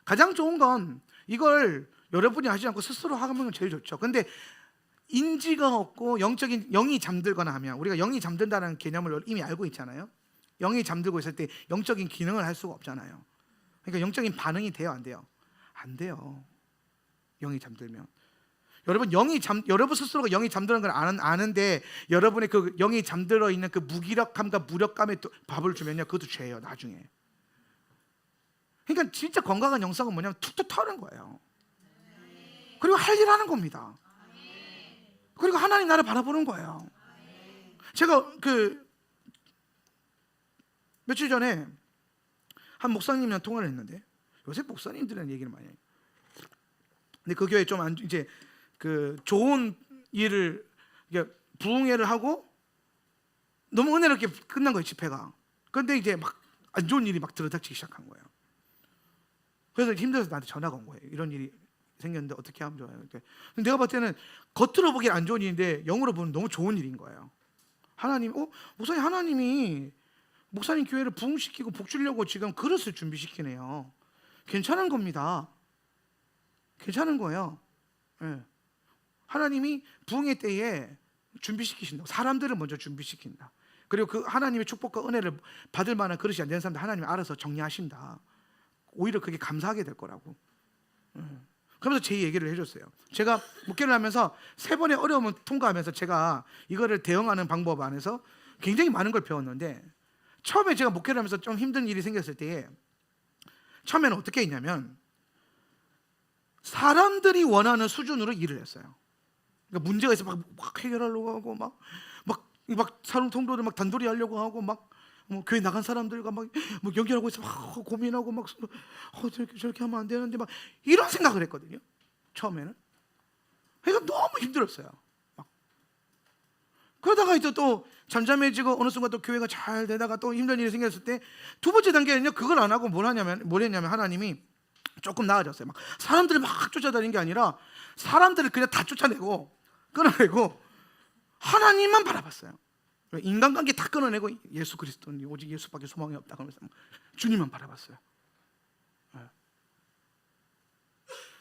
가장 좋은 건 이걸 여러분이 하지 않고 스스로 하면 제일 좋죠. 근데 인지가 없고 영적인 영이 잠들거나 하면, 우리가 영이 잠든다는 개념을 이미 알고 있잖아요. 영이 잠들고 있을 때 영적인 기능을 할 수가 없잖아요. 그러니까 영적인 반응이 돼요, 안 돼요? 안 돼요. 영이 잠들면. 여러분 스스로가 영이 잠드는 걸 아는데 여러분의 그 영이 잠들어 있는 그 무기력함과 무력감에 또 밥을 주면요, 그것도 죄예요, 나중에. 그러니까 진짜 건강한 영성은 뭐냐면 툭툭 터는 거예요. 그리고 할 일 하는 겁니다. 그리고 하나님 나를 바라보는 거예요. 제가 며칠 전에 한 목사님이랑 통화를 했는데, 요새 목사님들이랑 얘기를 많이 해요. 근데 그 교회 좀 이제 좋은 일을, 부흥회를 하고 너무 은혜롭게 끝난 거예요, 집회가. 그런데 이제 막 안 좋은 일이 막 들어닥치기 시작한 거예요. 그래서 힘들어서 나한테 전화가 온 거예요. 이런 일이 생겼는데 어떻게 하면 좋아요? 근데 내가 봤을 때는 겉으로 보기엔 안 좋은 일인데 영으로 보면 너무 좋은 일인 거예요. 목사님, 하나님이 목사님 교회를 부흥시키고 복 주려고 지금 그릇을 준비시키네요. 괜찮은 겁니다. 괜찮은 거예요. 네. 하나님이 부흥의 때에 준비시키신다고. 사람들을 먼저 준비시킨다. 그리고 그 하나님의 축복과 은혜를 받을 만한 그릇이 안 되는 사람들 하나님이 알아서 정리하신다. 오히려 그게 감사하게 될 거라고. 그러면서 제 얘기를 해줬어요. 제가 목회를 하면서 3번의 어려움을 통과하면서 제가 이거를 대응하는 방법 안에서 굉장히 많은 걸 배웠는데, 처음에 제가 목회를 하면서 좀 힘든 일이 생겼을 때에 처음에는 어떻게 했냐면, 사람들이 원하는 수준으로 일을 했어요. 그러니까 문제가 있어 막 해결하려고 하고 막 사람 통로를 막 단돌이 하려고 하고 막 교회 나간 사람들과 막 연결하고 있어 막 고민하고 막 저렇게 하면 안 되는데 막 이런 생각을 했거든요, 처음에는. 그러니까 너무 힘들었어요. 그러다가 이제 또 잠잠해지고 어느 순간 또 교회가 잘 되다가 또 힘든 일이 생겼을 때 두 번째 단계는요, 그걸 안 하고 뭘 했냐면 하나님이 조금 나아졌어요. 막 사람들을 막 쫓아다니는 게 아니라 사람들을 그냥 다 쫓아내고 끊어내고 하나님만 바라봤어요. 인간관계 다 끊어내고 예수 그리스도는 오직 예수밖에 소망이 없다 그러면서 주님만 바라봤어요.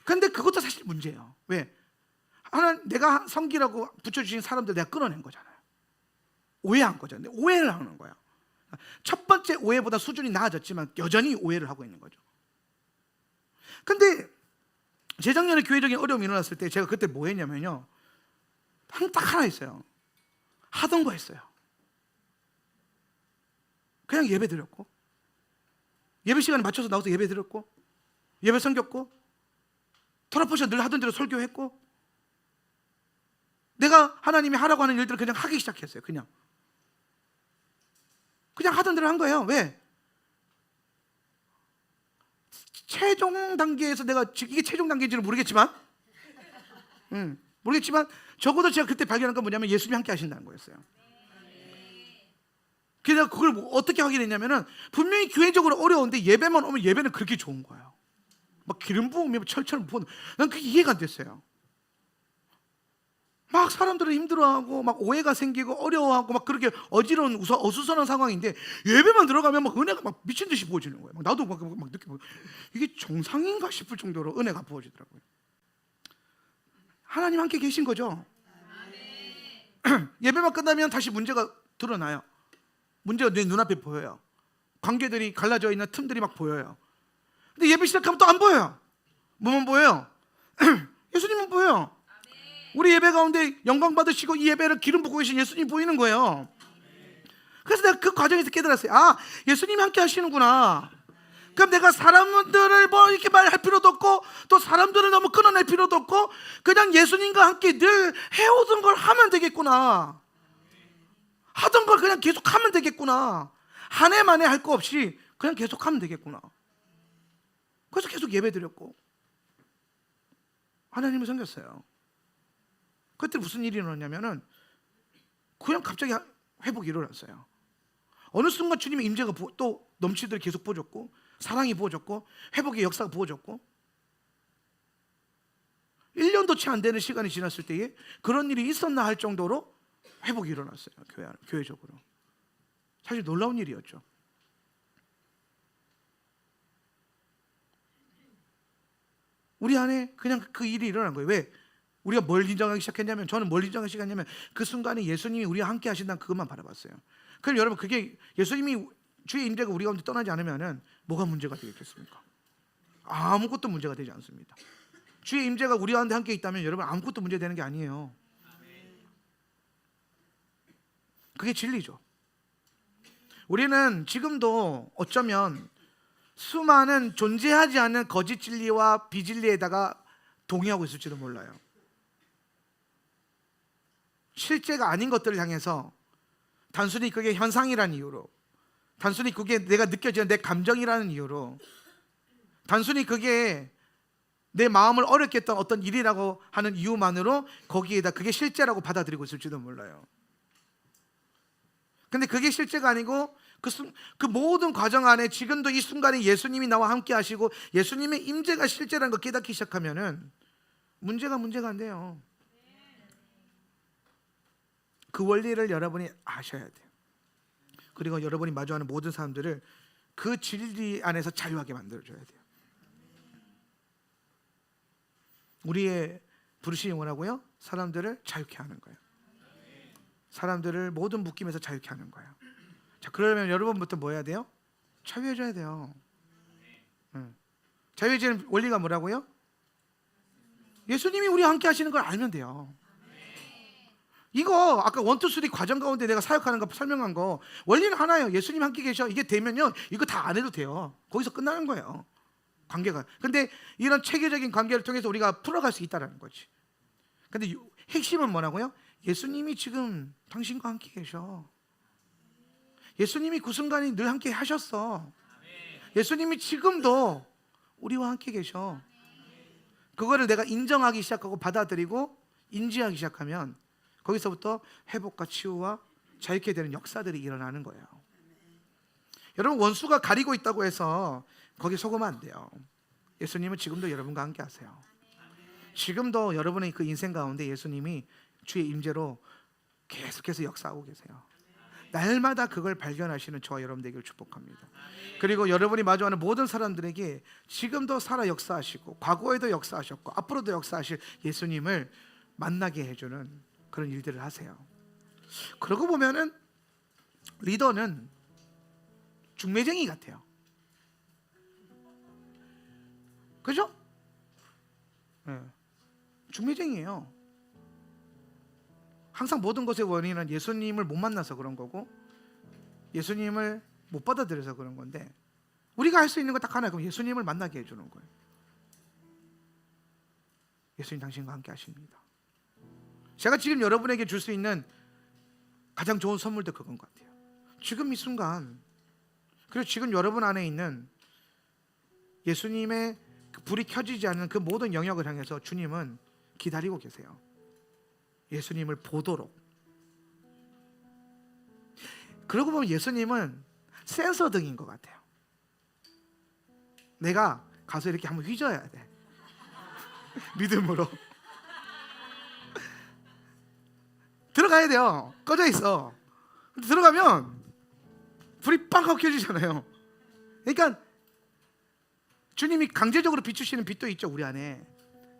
그런데 그것도 사실 문제예요. 왜? 내가 섬기라고 붙여주신 사람들 내가 끊어낸 거잖아요. 오해한 거죠. 근데 오해를 하는 거야. 첫 번째 오해보다 수준이 나아졌지만 여전히 오해를 하고 있는 거죠. 근데 재작년에 교회적인 어려움이 일어났을 때 제가 그때 뭐 했냐면요, 딱 하나 있어요. 하던 거 했어요. 그냥 예배 드렸고, 예배 시간에 맞춰서 나와서 예배 드렸고, 예배 섬겼고, 토라포션 늘 하던 대로 설교했고, 내가 하나님이 하라고 하는 일들을 그냥 하기 시작했어요. 그냥 하던 대로 한 거예요. 왜? 최종 단계에서 내가 이게 최종 단계인지는 모르겠지만 적어도 제가 그때 발견한 건 뭐냐면 예수님이 함께 하신다는 거였어요. 그래서 그걸 어떻게 확인했냐면은, 분명히 교회적으로 어려운데 예배만 오면 예배는 그렇게 좋은 거예요. 막 기름 부으면 철철 부은, 난 그게 이해가 안 됐어요. 막 사람들은 힘들어하고 막 오해가 생기고 어려워하고 막 그렇게 어지러운 어수선한 상황인데 예배만 들어가면 막 은혜가 막 미친 듯이 부어지는 거예요. 막 나도 막 느끼고, 이게 정상인가 싶을 정도로 은혜가 부어지더라고요. 하나님 함께 계신 거죠. 예배만 끝나면 다시 문제가 드러나요. 문제가 내 눈앞에 보여요. 관계들이 갈라져 있는 틈들이 막 보여요. 근데 예배 시작하면 또 안 보여요. 뭐만 보여요? 예수님은 보여요. 우리 예배 가운데 영광 받으시고 이 예배를 기름 붓고 계신 예수님 보이는 거예요. 그래서 내가 그 과정에서 깨달았어요. 아, 예수님이 함께 하시는구나. 그럼 내가 사람들을 뭐 이렇게 말할 필요도 없고, 또 사람들을 너무 끊어낼 필요도 없고, 그냥 예수님과 함께 늘 해오던 걸 하면 되겠구나. 하던 걸 그냥 계속 하면 되겠구나. 한 해 만에 할 거 없이 그냥 계속 하면 되겠구나. 그래서 계속 예배 드렸고 하나님을 섬겼어요. 그때 무슨 일이 일어났냐면은 그냥 갑자기 회복이 일어났어요. 어느 순간 주님의 임재가 또 넘치도록 계속 부어졌고, 사랑이 부어졌고, 회복의 역사가 부어졌고, 1년도 채 안 되는 시간이 지났을 때에 그런 일이 있었나 할 정도로 회복이 일어났어요. 교회적으로. 사실 놀라운 일이었죠. 우리 안에 그냥 그 일이 일어난 거예요. 왜? 우리가 뭘 인정하기 시작했냐면, 저는 뭘 인정하기 시작했냐면 그 순간에 예수님이 우리와 함께 하신다는 그것만 바라봤어요. 그럼 여러분, 그게 예수님이 주의 임재가 우리 가운데 떠나지 않으면은 뭐가 문제가 되겠습니까? 아무것도 문제가 되지 않습니다. 주의 임재가 우리 가운데 함께 있다면 여러분 아무것도 문제되는 게 아니에요. 그게 진리죠. 우리는 지금도 어쩌면 수많은 존재하지 않는 거짓 진리와 비진리에다가 동의하고 있을지도 몰라요. 실제가 아닌 것들을 향해서 단순히 그게 현상이라는 이유로, 단순히 그게 내가 느껴지는 내 감정이라는 이유로, 단순히 그게 내 마음을 어렵게 했던 어떤 일이라고 하는 이유만으로 거기에다 그게 실제라고 받아들이고 있을지도 몰라요. 근데 그게 실제가 아니고 그 모든 과정 안에 지금도 이 순간에 예수님이 나와 함께 하시고 예수님의 임재가 실제라는 걸 깨닫기 시작하면은 문제가 안 돼요. 그 원리를 여러분이 아셔야 돼요. 그리고 여러분이 마주하는 모든 사람들을 그 진리 안에서 자유하게 만들어줘야 돼요. 우리의 부르심이 뭐라고요? 사람들을 자유케 하는 거예요. 사람들을 모든 묶임에서 자유케 하는 거예요. 자, 그러면 여러분부터 뭐 해야 돼요? 자유해져야 돼요. 자유해지는 원리가 뭐라고요? 예수님이 우리와 함께 하시는 걸 알면 돼요. 이거 아까 1, 2, 3 과정 가운데 내가 사역하는 거 설명한 거 원리는 하나예요. 예수님 함께 계셔. 이게 되면요, 이거 다 안 해도 돼요. 거기서 끝나는 거예요, 관계가. 근데 이런 체계적인 관계를 통해서 우리가 풀어갈 수 있다는 거지. 근데 핵심은 뭐라고요? 예수님이 지금 당신과 함께 계셔. 예수님이 그 순간에 늘 함께 하셨어. 예수님이 지금도 우리와 함께 계셔. 그거를 내가 인정하기 시작하고 받아들이고 인지하기 시작하면 거기서부터 회복과 치유와 자유케 되는 역사들이 일어나는 거예요. 여러분, 원수가 가리고 있다고 해서 거기 속으면 안 돼요. 예수님은 지금도 여러분과 함께 하세요. 지금도 여러분의 그 인생 가운데 예수님이 주의 임재로 계속해서 역사하고 계세요. 날마다 그걸 발견하시는 저와 여러분 되기를 축복합니다. 그리고 여러분이 마주하는 모든 사람들에게 지금도 살아 역사하시고 과거에도 역사하셨고 앞으로도 역사하실 예수님을 만나게 해주는 그런 일들을 하세요. 그러고 보면은 리더는 중매쟁이 같아요. 그죠? 네. 중매쟁이에요. 항상 모든 것의 원인은 예수님을 못 만나서 그런 거고 예수님을 못 받아들여서 그런 건데, 우리가 할 수 있는 건 딱 하나, 그럼 예수님을 만나게 해주는 거예요. 예수님 당신과 함께 하십니다. 제가 지금 여러분에게 줄 수 있는 가장 좋은 선물도 그건 것 같아요. 지금 이 순간, 그리고 지금 여러분 안에 있는 예수님의 그 불이 켜지지 않는 그 모든 영역을 향해서 주님은 기다리고 계세요. 예수님을 보도록. 그러고 보면 예수님은 센서 등인 것 같아요. 내가 가서 이렇게 한번 휘저어야 돼. 믿음으로 들어가야 돼요. 꺼져 있어. 들어가면 불이 빵 하고 켜지잖아요. 그러니까 주님이 강제적으로 비추시는 빛도 있죠, 우리 안에.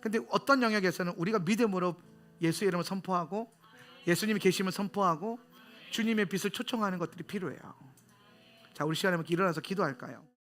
근데 어떤 영역에서는 우리가 믿음으로 예수의 이름을 선포하고 예수님이 계심을 선포하고 주님의 빛을 초청하는 것들이 필요해요. 자, 우리 시간에 일어나서 기도할까요?